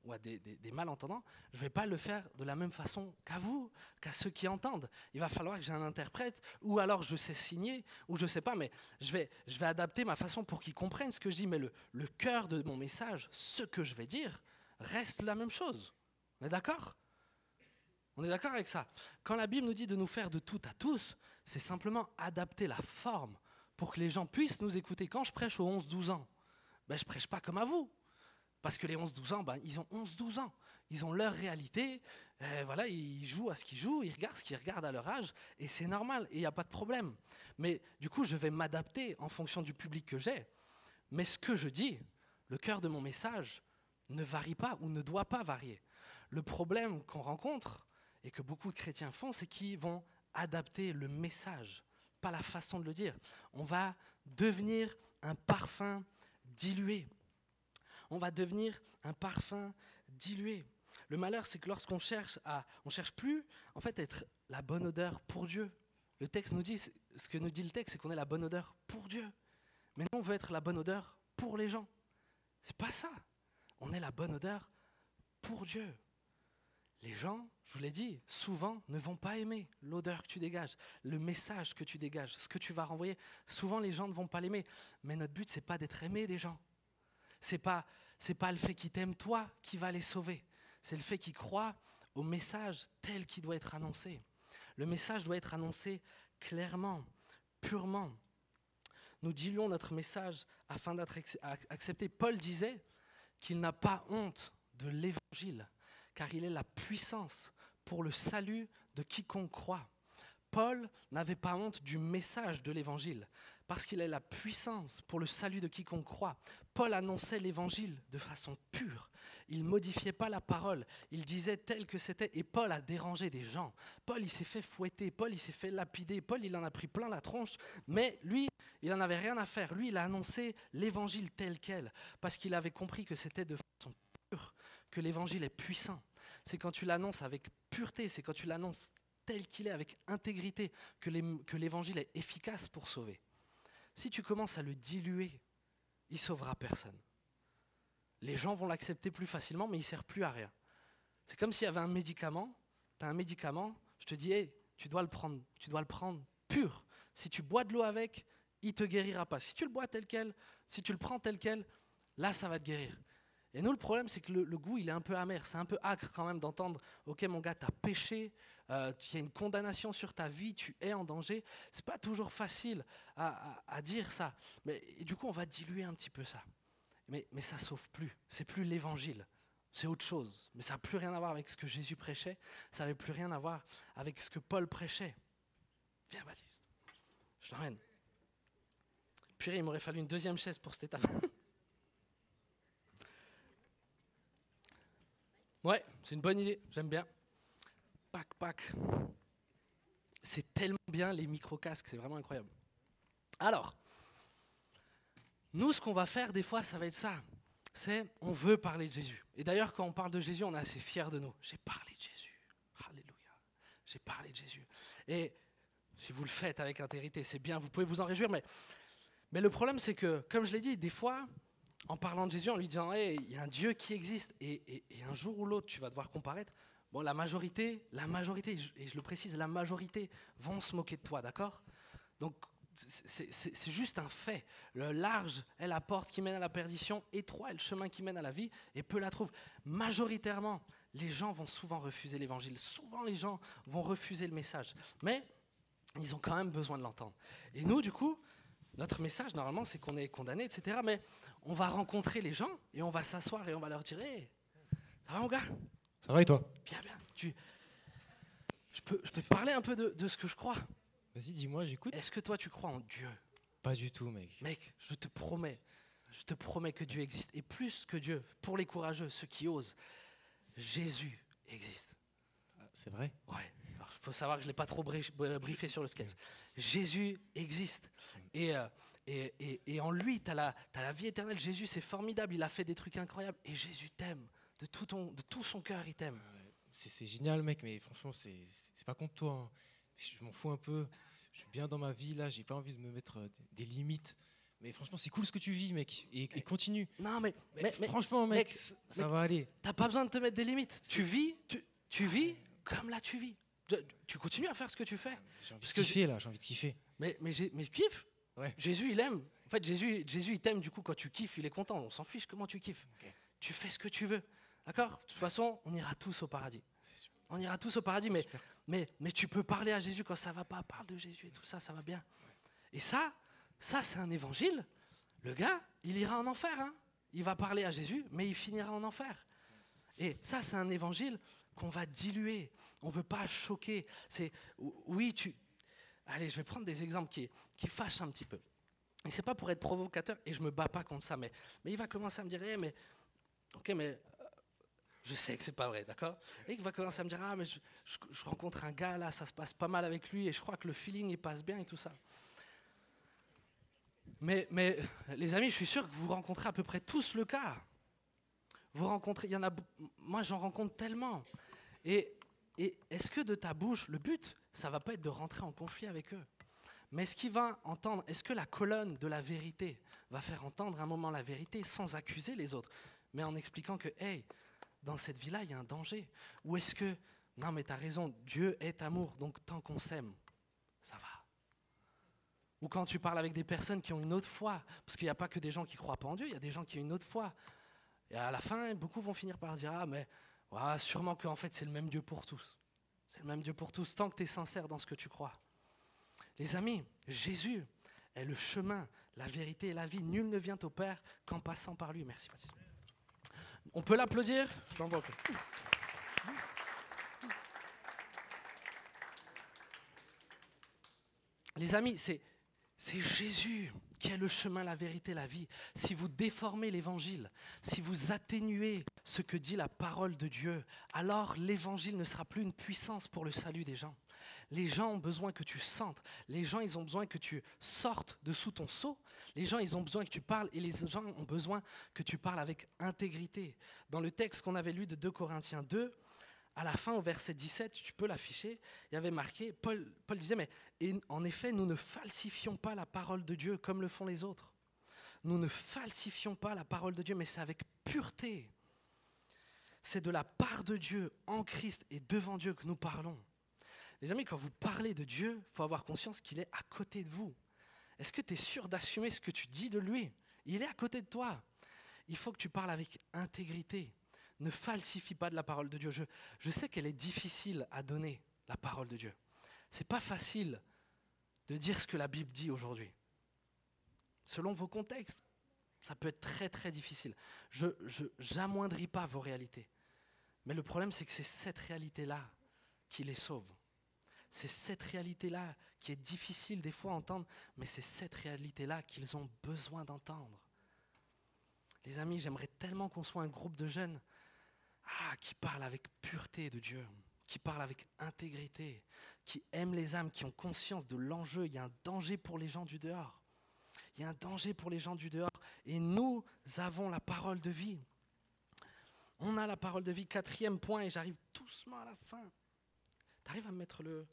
ou à des malentendants, je ne vais pas le faire de la même façon qu'à vous, qu'à ceux qui entendent. Il va falloir que j'ai un interprète, ou alors je sais signer, ou je ne sais pas, mais je vais adapter ma façon pour qu'ils comprennent ce que je dis, mais le cœur de mon message, ce que je vais dire, reste la même chose. On est d'accord ? On est d'accord avec ça? Quand la Bible nous dit de nous faire de tout à tous, c'est simplement adapter la forme pour que les gens puissent nous écouter. Quand je prêche aux 11-12 ans, je ne prêche pas comme à vous. Parce que les 11-12 ans, ils ont 11-12 ans. Ils ont leur réalité. Voilà, ils jouent à ce qu'ils jouent, ils regardent ce qu'ils regardent à leur âge. Et c'est normal, et il n'y a pas de problème. Mais du coup, je vais m'adapter en fonction du public que j'ai. Mais ce que je dis, le cœur de mon message, ne varie pas ou ne doit pas varier. Le problème qu'on rencontre, et que beaucoup de chrétiens font, c'est qu'ils vont adapter le message, pas la façon de le dire. On va devenir un parfum dilué. On va devenir un parfum dilué. Le malheur, c'est que lorsqu'on cherche plus en fait à être la bonne odeur pour Dieu. Le texte nous dit, ce que nous dit le texte, c'est qu'on est la bonne odeur pour Dieu. Mais nous, on veut être la bonne odeur pour les gens. C'est pas ça. On est la bonne odeur pour Dieu. Les gens, je vous l'ai dit, souvent ne vont pas aimer l'odeur que tu dégages, le message que tu dégages, ce que tu vas renvoyer. Souvent, les gens ne vont pas l'aimer. Mais notre but, ce n'est pas d'être aimé des gens. C'est pas le fait qu'ils t'aiment toi qui va les sauver. C'est le fait qu'ils croient au message tel qu'il doit être annoncé. Le message doit être annoncé clairement, purement. Nous diluons notre message afin d'être accepté. Paul disait qu'il n'a pas honte de l'évangile, car il est la puissance pour le salut de quiconque croit. Paul n'avait pas honte du message de l'évangile, parce qu'il est la puissance pour le salut de quiconque croit. Paul annonçait l'évangile de façon pure. Il ne modifiait pas la parole, il disait tel que c'était, et Paul a dérangé des gens. Paul, il s'est fait fouetter, Paul, il s'est fait lapider, Paul, il en a pris plein la tronche, mais lui, il n'en avait rien à faire. Lui, il a annoncé l'évangile tel quel, parce qu'il avait compris que c'était de façon pure, que l'évangile est puissant. C'est quand tu l'annonces avec pureté, c'est quand tu l'annonces tel qu'il est, avec intégrité, que l'évangile est efficace pour sauver. Si tu commences à le diluer, il ne sauvera personne. Les gens vont l'accepter plus facilement, mais il ne sert plus à rien. C'est comme s'il y avait un médicament, tu as un médicament, je te dis, hey, tu dois le prendre pur. Si tu bois de l'eau avec, il ne te guérira pas. Si tu le bois tel quel, si tu le prends tel quel, là, ça va te guérir. Et nous, le problème, c'est que le goût, il est un peu amer. C'est un peu âcre quand même d'entendre « Ok, mon gars, tu as péché, il y a une condamnation sur ta vie, tu es en danger. » C'est pas toujours facile à dire ça. Et du coup, on va diluer un petit peu ça. Mais ça ne sauve plus. C'est plus l'évangile. C'est autre chose. Mais ça n'a plus rien à voir avec ce que Jésus prêchait. Ça n'avait plus rien à voir avec ce que Paul prêchait. Viens, Baptiste. Je t'emmène. Purée, il m'aurait fallu une deuxième chaise pour cette étape. Ouais, c'est une bonne idée, j'aime bien. C'est tellement bien les micro-casques, c'est vraiment incroyable. Alors, Nous, ce qu'on va faire des fois, ça va être ça. C'est, on veut parler de Jésus. Et d'ailleurs, quand on parle de Jésus, on est assez fiers de nous. J'ai parlé de Jésus. Alléluia. J'ai parlé de Jésus. Et si vous le faites avec intégrité, c'est bien, vous pouvez vous en réjouir. Mais le problème, c'est que, comme je l'ai dit, des fois, en parlant de Jésus, en lui disant, hey, il y a un Dieu qui existe, et un jour ou l'autre, tu vas devoir comparaître. Bon, la majorité, et je le précise, la majorité vont se moquer de toi, d'accord? Donc, c'est juste un fait. Le large est la porte qui mène à la perdition, étroit est le chemin qui mène à la vie, et peu la trouvent. Majoritairement, les gens vont souvent refuser l'évangile. Souvent, les gens vont refuser le message. Mais ils ont quand même besoin de l'entendre. Et nous, du coup, notre message, normalement, c'est qu'on est condamné, etc. Mais on va rencontrer les gens, et on va s'asseoir, et on va leur dire, hey, ça va mon gars? Ça va et toi? Bien. Je peux te parler un peu de ce que je crois. Vas-y, dis-moi, j'écoute. Est-ce que toi, tu crois en Dieu? Pas du tout, mec. Mec, je te promets que Dieu existe. Et plus que Dieu, pour les courageux, ceux qui osent, Jésus existe. Ah, c'est vrai? Ouais. Il faut savoir que je ne l'ai pas trop briefé sur le sketch. Jésus existe. Et en lui, tu as la vie éternelle. Jésus, c'est formidable. Il a fait des trucs incroyables. Et Jésus t'aime. De tout son cœur, il t'aime. C'est génial, mec, mais franchement, c'est pas contre toi. Hein. Je m'en fous un peu. Je suis bien dans ma vie, là. J'ai pas envie de me mettre des limites. Mais franchement, c'est cool ce que tu vis, mec. Et continue. Non, mais franchement, mec, ça va aller. T'as pas besoin de te mettre des limites. Tu vis comme là tu vis. Tu continues à faire ce que tu fais. J'ai envie de kiffer, là. J'ai envie de kiffer. Mais je kiffe. Ouais. Jésus, il aime. En fait, Jésus, il t'aime. Du coup, quand tu kiffes, il est content. On s'en fiche comment tu kiffes. Okay. Tu fais ce que tu veux. D'accord? De toute façon, on ira tous au paradis. On ira tous au paradis, mais tu peux parler à Jésus quand ça va pas. Parle de Jésus et tout ça, ça va bien. Et ça c'est un évangile. Le gars, il ira en enfer. Hein. Il va parler à Jésus, mais il finira en enfer. Et ça, c'est un évangile qu'on va diluer. On ne veut pas choquer. Allez, je vais prendre des exemples qui fâchent un petit peu. Et c'est pas pour être provocateur, et je me bats pas contre ça, mais il va commencer à me dire, mais je sais que c'est pas vrai, d'accord? Et il va commencer à me dire, mais je rencontre un gars là, ça se passe pas mal avec lui, et je crois que le feeling il passe bien et tout ça. Mais les amis, je suis sûr que vous rencontrez à peu près tous le cas. Vous rencontrez, il y en a, moi j'en rencontre tellement. Et est-ce que de ta bouche, le but, ça va pas être de rentrer en conflit avec eux? Mais est-ce qu'il va entendre, est-ce que la colonne de la vérité va faire entendre un moment la vérité sans accuser les autres, mais en expliquant que, hey, dans cette vie-là, il y a un danger? Ou est-ce que, non mais tu as raison, Dieu est amour, donc tant qu'on s'aime, ça va. Ou quand tu parles avec des personnes qui ont une autre foi, parce qu'il n'y a pas que des gens qui ne croient pas en Dieu, il y a des gens qui ont une autre foi. Et à la fin, beaucoup vont finir par dire, mais sûrement qu'en fait c'est le même Dieu pour tous. C'est le même Dieu pour tous, tant que tu es sincère dans ce que tu crois. Les amis, Jésus est le chemin, la vérité et la vie. Nul ne vient au Père qu'en passant par lui. Merci, Baptiste. On peut l'applaudir? Je l'envoie un peu. Les amis, c'est Jésus qui est le chemin, la vérité, la vie. Si vous déformez l'évangile, si vous atténuez ce que dit la parole de Dieu, alors l'évangile ne sera plus une puissance pour le salut des gens. Les gens ont besoin que tu sentes. Les gens, ils ont besoin que tu sortes de sous ton sceau. Les gens, ils ont besoin que tu parles. Et les gens ont besoin que tu parles avec intégrité. Dans le texte qu'on avait lu de 2 Corinthiens 2, à la fin, au verset 17, tu peux l'afficher, il y avait marqué, Paul disait, mais en effet, nous ne falsifions pas la parole de Dieu comme le font les autres. Nous ne falsifions pas la parole de Dieu, mais c'est avec pureté. C'est de la part de Dieu, en Christ et devant Dieu que nous parlons. Les amis, quand vous parlez de Dieu, il faut avoir conscience qu'il est à côté de vous. Est-ce que tu es sûr d'assumer ce que tu dis de lui? Il est à côté de toi. Il faut que tu parles avec intégrité. Ne falsifie pas de la parole de Dieu. Je sais qu'elle est difficile à donner, la parole de Dieu. C'est pas facile de dire ce que la Bible dit aujourd'hui. Selon vos contextes, ça peut être très très difficile. Je n'amoindris pas vos réalités. Mais le problème, c'est que c'est cette réalité-là qui les sauve. C'est cette réalité-là qui est difficile des fois à entendre, mais c'est cette réalité-là qu'ils ont besoin d'entendre. Les amis, j'aimerais tellement qu'on soit un groupe de jeunes qui parlent avec pureté de Dieu, qui parlent avec intégrité, qui aiment les âmes, qui ont conscience de l'enjeu. Il y a un danger pour les gens du dehors. il y a un danger pour les gens du dehors. Et nous avons la parole de vie. On a la parole de vie. 4e point, et j'arrive doucement à la fin. Tu arrives à me mettre le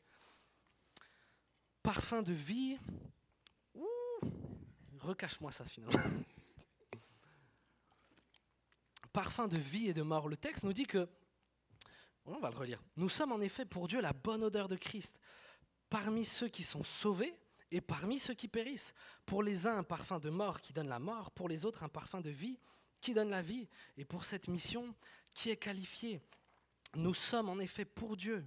parfum de vie. Ouh, recache-moi ça finalement. Parfum de vie et de mort. Le texte nous dit que, on va le relire, nous sommes en effet pour Dieu la bonne odeur de Christ, parmi ceux qui sont sauvés et parmi ceux qui périssent. Pour les uns, un parfum de mort qui donne la mort, pour les autres, un parfum de vie qui donne la vie. Et pour cette mission, qui est qualifiée? Nous sommes en effet pour Dieu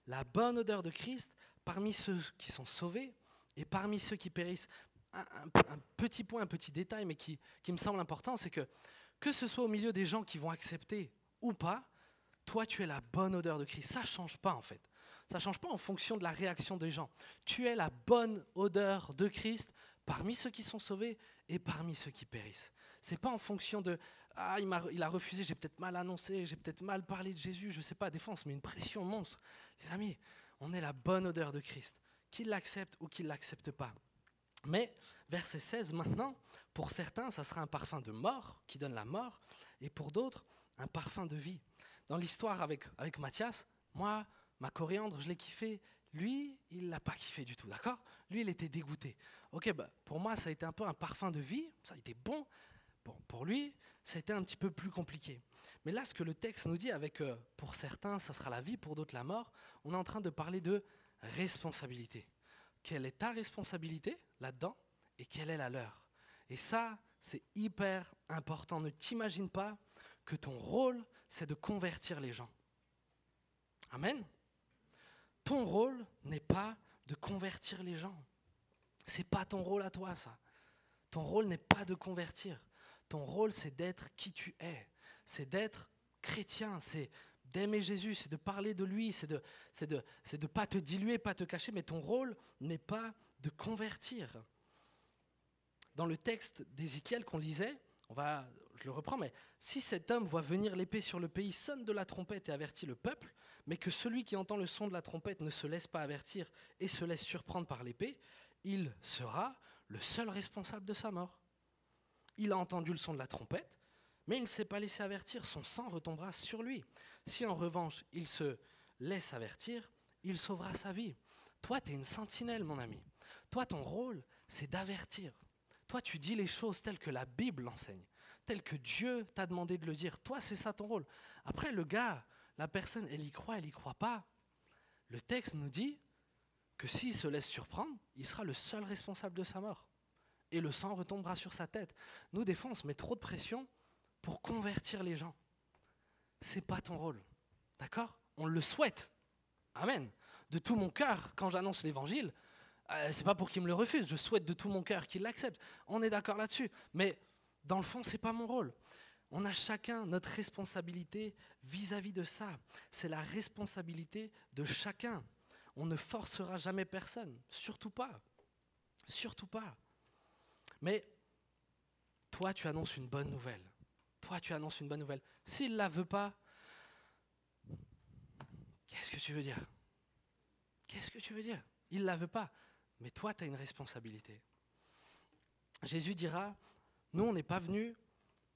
la bonne odeur de Christ, parmi ceux qui sont sauvés et parmi ceux qui périssent. Un petit point, un petit détail, mais qui me semble important, c'est que ce soit au milieu des gens qui vont accepter ou pas, toi, tu es la bonne odeur de Christ. Ça ne change pas, en fait. Ça ne change pas en fonction de la réaction des gens. Tu es la bonne odeur de Christ parmi ceux qui sont sauvés et parmi ceux qui périssent. Ce n'est pas en fonction de « Ah, il a refusé, j'ai peut-être mal annoncé, j'ai peut-être mal parlé de Jésus. » Je ne sais pas, des fois, on se met une pression monstre. Les amis, on est la bonne odeur de Christ. Qu'il l'accepte ou qu'il ne l'accepte pas. Mais, verset 16, maintenant, pour certains, ça sera un parfum de mort qui donne la mort, et pour d'autres, un parfum de vie. Dans l'histoire avec Mathias, moi, ma coriandre, je l'ai kiffé. Lui, il ne l'a pas kiffé du tout, d'accord? Lui, il était dégoûté. Ok, pour moi, ça a été un peu un parfum de vie, ça a été bon. Bon, pour lui, ça a été un petit peu plus compliqué. Mais là, ce que le texte nous dit, avec pour certains, ça sera la vie, pour d'autres, la mort, on est en train de parler de responsabilité. Quelle est ta responsabilité là-dedans et quelle est la leur? Et ça, c'est hyper important. Ne t'imagine pas que ton rôle, c'est de convertir les gens. Amen. Ton rôle n'est pas de convertir les gens. C'est pas ton rôle à toi, ça. Ton rôle n'est pas de convertir. Ton rôle, c'est d'être qui tu es. C'est d'être chrétien, c'est d'aimer Jésus, c'est de parler de lui, c'est de pas te diluer, pas te cacher, mais ton rôle n'est pas de convertir. Dans le texte d'Ézéchiel qu'on lisait, je le reprends, mais si cet homme voit venir l'épée sur le pays, sonne de la trompette et avertit le peuple, mais que celui qui entend le son de la trompette ne se laisse pas avertir et se laisse surprendre par l'épée, il sera le seul responsable de sa mort. Il a entendu le son de la trompette, mais il ne s'est pas laissé avertir, son sang retombera sur lui. Si en revanche il se laisse avertir, il sauvera sa vie. Toi, tu es une sentinelle, mon ami. Toi, ton rôle, c'est d'avertir. Toi, tu dis les choses telles que la Bible l'enseigne, telles que Dieu t'a demandé de le dire. Toi, c'est ça ton rôle. Après, le gars, la personne, elle y croit pas. Le texte nous dit que s'il se laisse surprendre, il sera le seul responsable de sa mort. Et le sang retombera sur sa tête. Nous, des fois, on se met trop de pression pour convertir les gens. C'est pas ton rôle. D'accord? On le souhaite. Amen. De tout mon cœur, quand j'annonce l'évangile, c'est pas pour qu'il me le refuse. Je souhaite de tout mon cœur qu'il l'accepte. On est d'accord là-dessus. Mais dans le fond, c'est pas mon rôle. On a chacun notre responsabilité vis-à-vis de ça. C'est la responsabilité de chacun. On ne forcera jamais personne. Surtout pas. Surtout pas. Mais toi, tu annonces une bonne nouvelle. Toi, tu annonces une bonne nouvelle. S'il ne la veut pas, qu'est-ce que tu veux dire? Qu'est-ce que tu veux dire? Il ne la veut pas. Mais toi, tu as une responsabilité. Jésus dira, nous, on n'est pas venus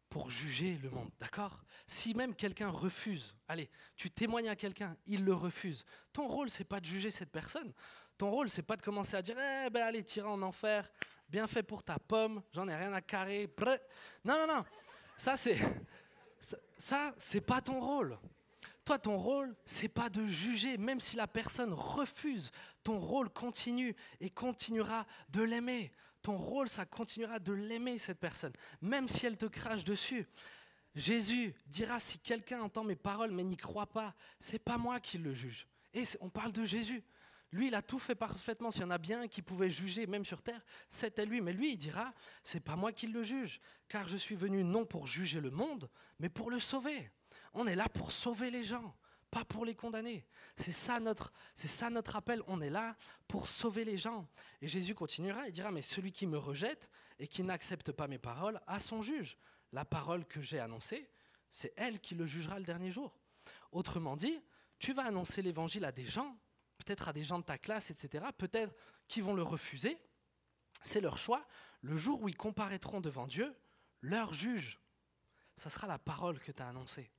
pour juger le monde, d'accord? Si même quelqu'un refuse, allez, tu témoignes à quelqu'un, il le refuse. Ton rôle, c'est pas de juger cette personne. Ton rôle, c'est pas de commencer à dire, allez, t'iras en enfer, bien fait pour ta pomme, j'en ai rien à carrer. Bref. Non. Ça, c'est pas ton rôle. Toi, ton rôle, c'est pas de juger, même si la personne refuse. Ton rôle continue et continuera de l'aimer. Ton rôle, ça continuera de l'aimer, cette personne, même si elle te crache dessus. Jésus dira, si quelqu'un entend mes paroles mais n'y croit pas, c'est pas moi qui le juge. Et on parle de Jésus. Lui, il a tout fait parfaitement. S'il y en a bien un qui pouvait juger, même sur terre, c'était lui. Mais lui, il dira, c'est pas moi qui le juge, car je suis venu non pour juger le monde, mais pour le sauver. On est là pour sauver les gens, pas pour les condamner. C'est ça notre appel. On est là pour sauver les gens. Et Jésus continuera, il dira, mais celui qui me rejette et qui n'accepte pas mes paroles a son juge. La parole que j'ai annoncée, c'est elle qui le jugera le dernier jour. Autrement dit, tu vas annoncer l'évangile à des gens, peut-être à des gens de ta classe, etc., peut-être qui vont le refuser. C'est leur choix. Le jour où ils comparaîtront devant Dieu, leur juge, ça sera la parole que tu as annoncée.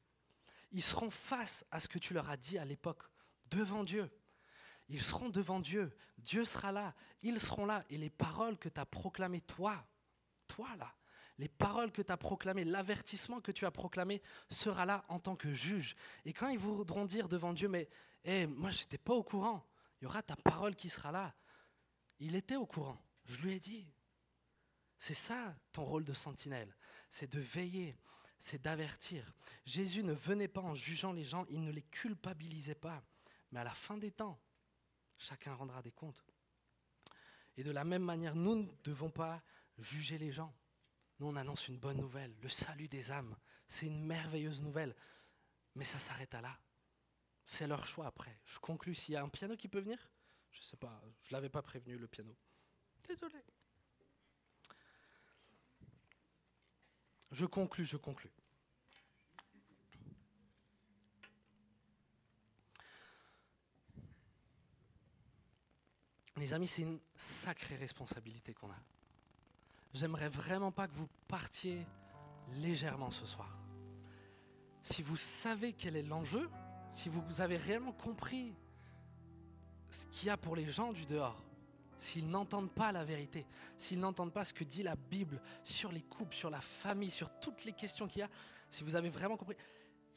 Ils seront face à ce que tu leur as dit à l'époque, devant Dieu. Ils seront devant Dieu, Dieu sera là, ils seront là, et les paroles que tu as proclamées, toi là, les paroles que tu as proclamées, l'avertissement que tu as proclamé sera là en tant que juge. Et quand ils voudront dire devant Dieu, mais moi je n'étais pas au courant, il y aura ta parole qui sera là. Il était au courant, je lui ai dit. C'est ça ton rôle de sentinelle, c'est de veiller, c'est d'avertir. Jésus ne venait pas en jugeant les gens, il ne les culpabilisait pas. Mais à la fin des temps, chacun rendra des comptes. Et de la même manière, nous ne devons pas juger les gens. Nous, on annonce une bonne nouvelle, le salut des âmes. C'est une merveilleuse nouvelle. Mais ça s'arrête à là. C'est leur choix après. Je conclus, s'il y a un piano qui peut venir, je ne sais pas, je ne l'avais pas prévenu, le piano. Désolé. Je conclus. Les amis, c'est une sacrée responsabilité qu'on a. J'aimerais vraiment pas que vous partiez légèrement ce soir. Si vous savez quel est l'enjeu, si vous avez réellement compris ce qu'il y a pour les gens du dehors, s'ils n'entendent pas la vérité, s'ils n'entendent pas ce que dit la Bible sur les couples, sur la famille, sur toutes les questions qu'il y a, si vous avez vraiment compris,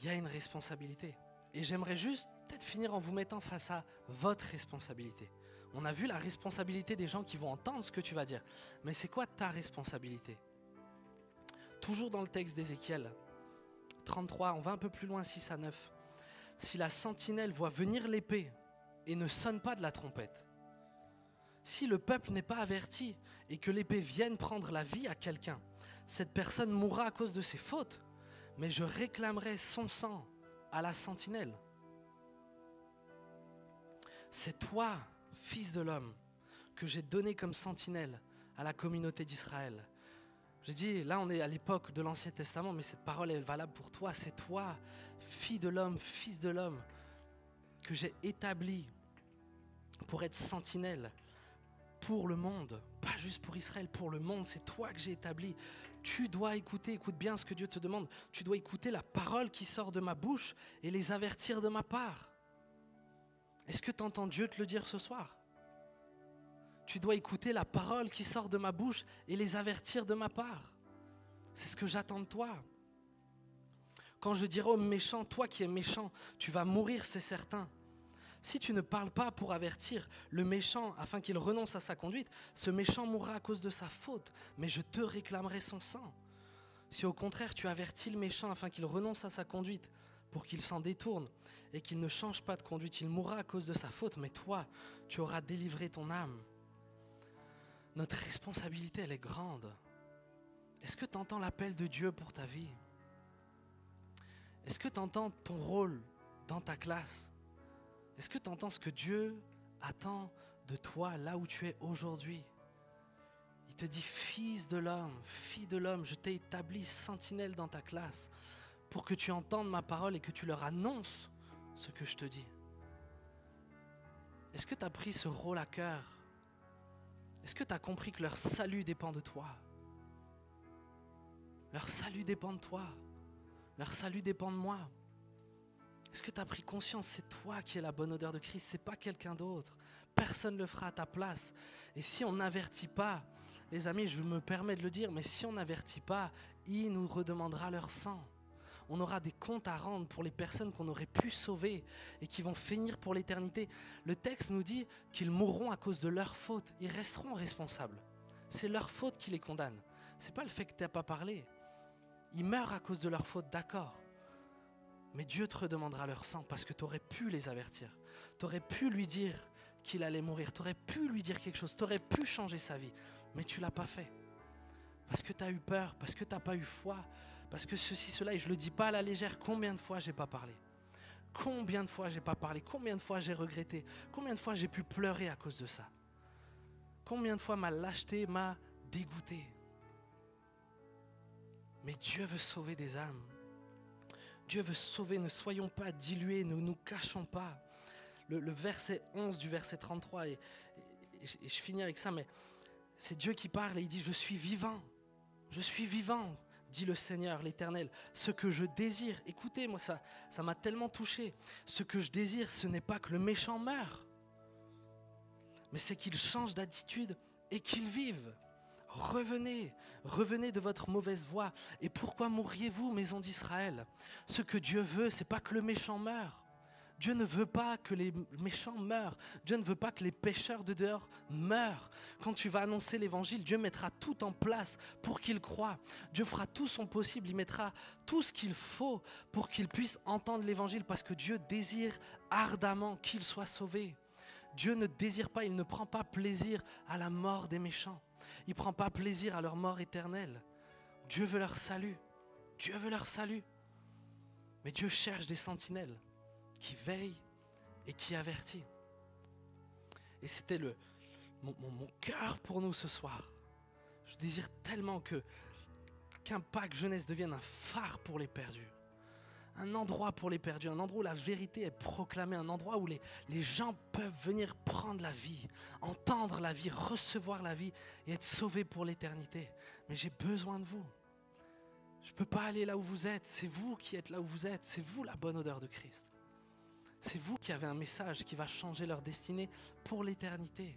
il y a une responsabilité. Et j'aimerais juste peut-être finir en vous mettant face à votre responsabilité. On a vu la responsabilité des gens qui vont entendre ce que tu vas dire. Mais c'est quoi ta responsabilité? Toujours dans le texte d'Ézéchiel 33, on va un peu plus loin, 6 à 9. Si la sentinelle voit venir l'épée et ne sonne pas de la trompette, si le peuple n'est pas averti et que l'épée vienne prendre la vie à quelqu'un, cette personne mourra à cause de ses fautes, mais je réclamerai son sang à la sentinelle. C'est toi, Fils de l'homme, que j'ai donné comme sentinelle à la communauté d'Israël. J'ai dit, là on est à l'époque de l'Ancien Testament, mais cette parole est valable pour toi. C'est toi, fille de l'homme, fils de l'homme, que j'ai établi pour être sentinelle pour le monde. Pas juste pour Israël, pour le monde. C'est toi que j'ai établi. Tu dois écouter, écoute bien ce que Dieu te demande. Tu dois écouter la parole qui sort de ma bouche et les avertir de ma part. Est-ce que tu entends Dieu te le dire ce soir? Tu dois écouter la parole qui sort de ma bouche et les avertir de ma part. C'est ce que j'attends de toi. Quand je dirai au méchant, toi qui es méchant, tu vas mourir, c'est certain. Si tu ne parles pas pour avertir le méchant afin qu'il renonce à sa conduite, ce méchant mourra à cause de sa faute, mais je te réclamerai son sang. Si au contraire tu avertis le méchant afin qu'il renonce à sa conduite, pour qu'il s'en détourne et qu'il ne change pas de conduite, il mourra à cause de sa faute, mais toi, tu auras délivré ton âme. Notre responsabilité, elle est grande. Est-ce que tu entends l'appel de Dieu pour ta vie? Est-ce que tu entends ton rôle dans ta classe? Est-ce que tu entends ce que Dieu attend de toi là où tu es aujourd'hui? Il te dit, fils de l'homme, fille de l'homme, je t'ai établi sentinelle dans ta classe pour que tu entendes ma parole et que tu leur annonces ce que je te dis. Est-ce que tu as pris ce rôle à cœur? Est-ce que tu as compris que leur salut dépend de toi? Leur salut dépend de toi. Leur salut dépend de moi. Est-ce que tu as pris conscience? C'est toi qui es la bonne odeur de Christ, c'est pas quelqu'un d'autre. Personne ne le fera à ta place. Et si on n'avertit pas, les amis, je me permets de le dire, mais si on n'avertit pas, il nous redemandera leur sang. On aura des comptes à rendre pour les personnes qu'on aurait pu sauver et qui vont finir pour l'éternité. Le texte nous dit qu'ils mourront à cause de leur faute. Ils resteront responsables. C'est leur faute qui les condamne. C'est pas le fait que tu n'as pas parlé. Ils meurent à cause de leur faute, d'accord. Mais Dieu te redemandera leur sang parce que tu aurais pu les avertir. Tu aurais pu lui dire qu'il allait mourir. Tu aurais pu lui dire quelque chose. Tu aurais pu changer sa vie. Mais tu ne l'as pas fait. Parce que tu as eu peur, parce que tu n'as pas eu foi, parce que ceci, cela, et je ne le dis pas à la légère, combien de fois je n'ai pas parlé? Combien de fois je n'ai pas parlé? Combien de fois j'ai regretté? Combien de fois j'ai pu pleurer à cause de ça? Combien de fois ma lâcheté m'a dégoûté? Mais Dieu veut sauver des âmes. Dieu veut sauver, ne soyons pas dilués, ne nous cachons pas. Le verset 11 du verset 33, et je finis avec ça, mais C'est Dieu qui parle et il dit, je suis vivant, dit le Seigneur, l'Éternel. Ce que je désire, écoutez, moi ça m'a tellement touché. Ce que je désire, ce n'est pas que le méchant meure, mais c'est qu'il change d'attitude et qu'il vive. Revenez de votre mauvaise voie. Et pourquoi mourriez-vous, maison d'Israël? Ce que Dieu veut, c'est pas que le méchant meure. Dieu ne veut pas que les méchants meurent. Dieu ne veut pas que les pécheurs de dehors meurent. Quand tu vas annoncer l'évangile, Dieu mettra tout en place pour qu'ils croient. Dieu fera tout son possible, il mettra tout ce qu'il faut pour qu'ils puissent entendre l'évangile, parce que Dieu désire ardemment qu'ils soient sauvés. Dieu ne désire pas, il ne prend pas plaisir à la mort des méchants. Il ne prend pas plaisir à leur mort éternelle. Dieu veut leur salut. Dieu veut leur salut. Mais Dieu cherche des sentinelles qui veillent et qui avertissent. Et c'était mon cœur pour nous ce soir. Je désire tellement qu'un Pâques Jeunesse devienne un phare pour les perdus. Un endroit pour les perdus, un endroit où la vérité est proclamée, un endroit où les gens peuvent venir prendre la vie, entendre la vie, recevoir la vie et être sauvés pour l'éternité. Mais j'ai besoin de vous. Je ne peux pas aller là où vous êtes, c'est vous qui êtes là où vous êtes, c'est vous la bonne odeur de Christ. C'est vous qui avez un message qui va changer leur destinée pour l'éternité.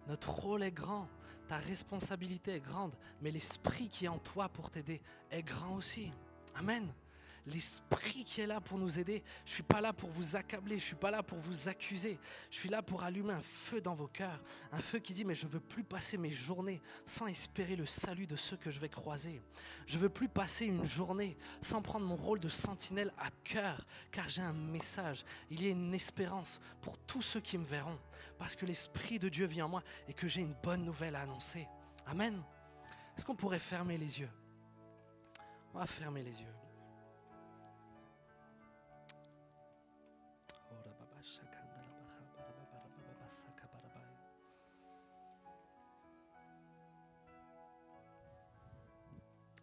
Notre rôle est grand, ta responsabilité est grande, mais l'esprit qui est en toi pour t'aider est grand aussi. Amen. L'esprit qui est là pour nous aider. Je ne suis pas là pour vous accabler, je ne suis pas là pour vous accuser. Je suis là pour allumer un feu dans vos cœurs. Un feu qui dit, mais je ne veux plus passer mes journées sans espérer le salut de ceux que je vais croiser. Je ne veux plus passer une journée sans prendre mon rôle de sentinelle à cœur, car j'ai un message. Il y a une espérance pour tous ceux qui me verront, parce que l'Esprit de Dieu vit en moi et que j'ai une bonne nouvelle à annoncer. Amen. Est-ce qu'on pourrait fermer les yeux? On va fermer les yeux.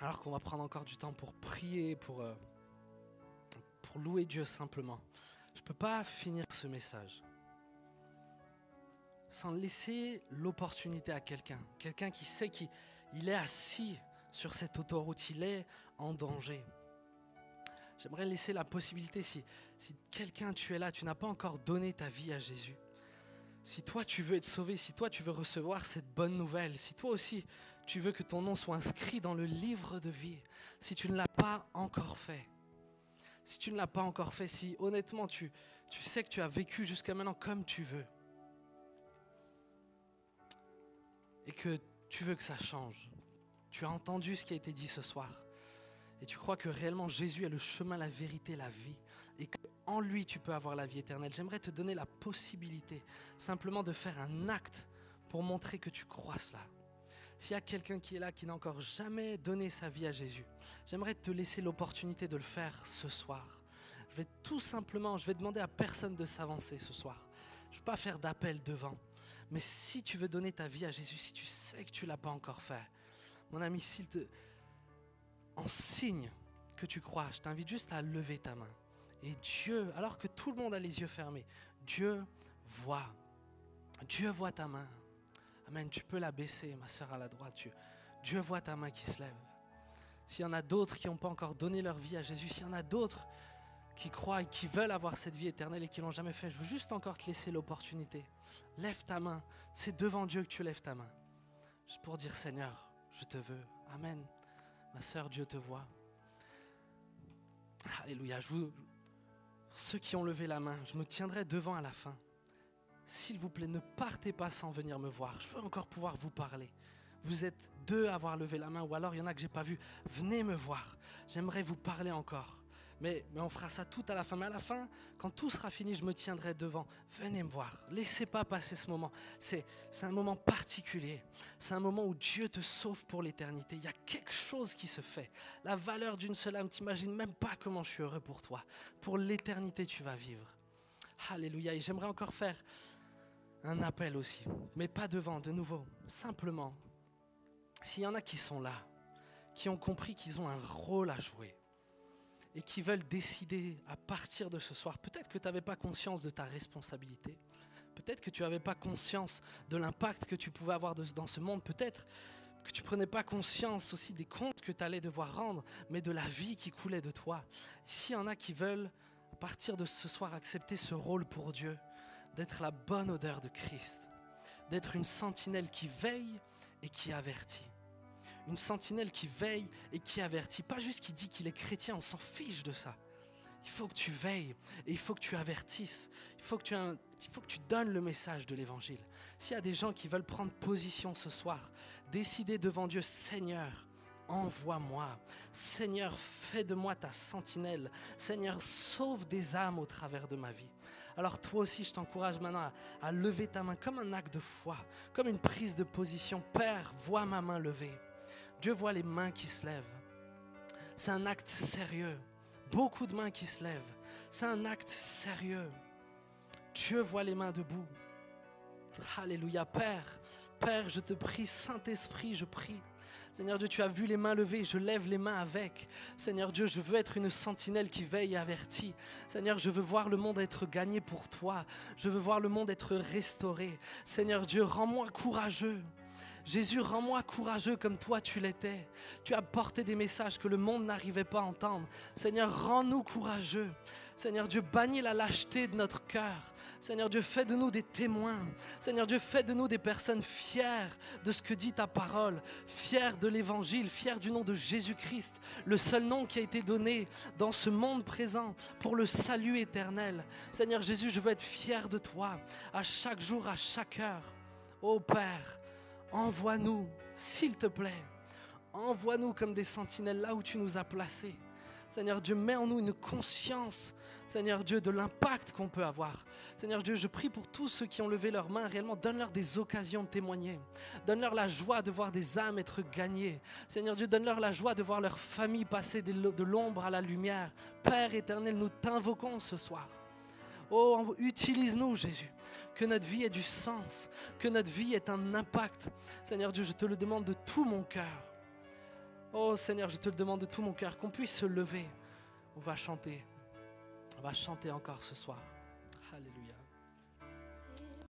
Alors qu'on va prendre encore du temps pour prier, pour louer Dieu simplement. Je ne peux pas finir ce message sans laisser l'opportunité à quelqu'un qui sait qu'il est assis sur cette autoroute, il est en danger. J'aimerais laisser la possibilité, si quelqu'un tu es là, tu n'as pas encore donné ta vie à Jésus. Si toi tu veux être sauvé, si toi tu veux recevoir cette bonne nouvelle, si toi aussi tu veux que ton nom soit inscrit dans le livre de vie, si tu ne l'as pas encore fait, si honnêtement tu sais que tu as vécu jusqu'à maintenant comme tu veux et que tu veux que ça change, tu as entendu ce qui a été dit ce soir et tu crois que réellement Jésus est le chemin, la vérité, la vie et qu'en lui tu peux avoir la vie éternelle, j'aimerais te donner la possibilité simplement de faire un acte pour montrer que tu crois cela. S'il y a quelqu'un qui est là, qui n'a encore jamais donné sa vie à Jésus, j'aimerais te laisser l'opportunité de le faire ce soir. Je vais demander à personne de s'avancer ce soir. Je ne vais pas faire d'appel devant. Mais si tu veux donner ta vie à Jésus, si tu sais que tu ne l'as pas encore fait, mon ami, en signe que tu crois, je t'invite juste à lever ta main. Et Dieu, alors que tout le monde a les yeux fermés, Dieu voit ta main. Amen, tu peux la baisser, ma sœur à la droite. Dieu voit ta main qui se lève. S'il y en a d'autres qui n'ont pas encore donné leur vie à Jésus, s'il y en a d'autres qui croient et qui veulent avoir cette vie éternelle et qui ne l'ont jamais fait, je veux juste encore te laisser l'opportunité. Lève ta main, c'est devant Dieu que tu lèves ta main. Juste pour dire, Seigneur, je te veux. Amen. Ma sœur, Dieu te voit. Alléluia. Ceux qui ont levé la main, je me tiendrai devant à la fin. S'il vous plaît, ne partez pas sans venir me voir. Je veux encore pouvoir vous parler. Vous êtes 2 à avoir levé la main, ou alors il y en a que je n'ai pas vu. Venez me voir. J'aimerais vous parler encore. Mais on fera ça tout à la fin. Mais à la fin, quand tout sera fini, je me tiendrai devant. Venez me voir. Laissez pas passer ce moment. C'est un moment particulier. C'est un moment où Dieu te sauve pour l'éternité. Il y a quelque chose qui se fait. La valeur d'une seule âme, t'imagines même pas comment je suis heureux pour toi. Pour l'éternité, tu vas vivre. Alléluia. Et j'aimerais encore faire un appel aussi. Mais pas devant, de nouveau. Simplement, s'il y en a qui sont là, qui ont compris qu'ils ont un rôle à jouer, et qui veulent décider à partir de ce soir, peut-être que tu n'avais pas conscience de ta responsabilité, Peut-être que tu n'avais pas conscience de l'impact que tu pouvais avoir dans ce monde. Peut-être que tu ne prenais pas conscience aussi des comptes que tu allais devoir rendre, mais de la vie qui coulait de toi. Ici, il y en a qui veulent, à partir de ce soir, accepter ce rôle pour Dieu, d'être la bonne odeur de Christ, d'être une sentinelle qui veille et qui avertit. Une sentinelle qui veille et qui avertit. Pas juste qui dit qu'il est chrétien, on s'en fiche de ça. Il faut que tu veilles et il faut que tu avertisses. Il faut que tu donnes le message de l'évangile. S'il y a des gens qui veulent prendre position ce soir, décider devant Dieu, Seigneur, envoie-moi. Seigneur, fais de moi ta sentinelle. Seigneur, sauve des âmes au travers de ma vie. Alors toi aussi, je t'encourage maintenant à lever ta main comme un acte de foi, comme une prise de position. Père, vois ma main levée. Dieu voit les mains qui se lèvent. C'est un acte sérieux. Beaucoup de mains qui se lèvent. C'est un acte sérieux. Dieu voit les mains debout. Alléluia. Père, je te prie, Saint-Esprit, je prie. Seigneur Dieu, tu as vu les mains levées, je lève les mains avec. Seigneur Dieu, je veux être une sentinelle qui veille et avertit. Seigneur, je veux voir le monde être gagné pour toi. Je veux voir le monde être restauré. Seigneur Dieu, rends-moi courageux. Jésus, rends-moi courageux comme toi tu l'étais. Tu as porté des messages que le monde n'arrivait pas à entendre. Seigneur, rends-nous courageux. Seigneur Dieu, bannis la lâcheté de notre cœur. Seigneur Dieu, fais de nous des témoins. Seigneur Dieu, fais de nous des personnes fières de ce que dit ta parole, fières de l'évangile, fières du nom de Jésus-Christ, le seul nom qui a été donné dans ce monde présent pour le salut éternel. Seigneur Jésus, je veux être fier de toi à chaque jour, à chaque heure. Ô Père, envoie-nous, s'il te plaît. Envoie-nous comme des sentinelles là où tu nous as placés. Seigneur Dieu, mets en nous une conscience, Seigneur Dieu, de l'impact qu'on peut avoir. Seigneur Dieu, je prie pour tous ceux qui ont levé leurs mains, réellement, donne-leur des occasions de témoigner. Donne-leur la joie de voir des âmes être gagnées. Seigneur Dieu, donne-leur la joie de voir leur famille passer de l'ombre à la lumière. Père éternel, nous t'invoquons ce soir. Oh, utilise-nous, Jésus. Que notre vie ait du sens, que notre vie ait un impact. Seigneur Dieu, je te le demande de tout mon cœur. Oh Seigneur, je te le demande de tout mon cœur, qu'on puisse se lever. On va chanter encore ce soir.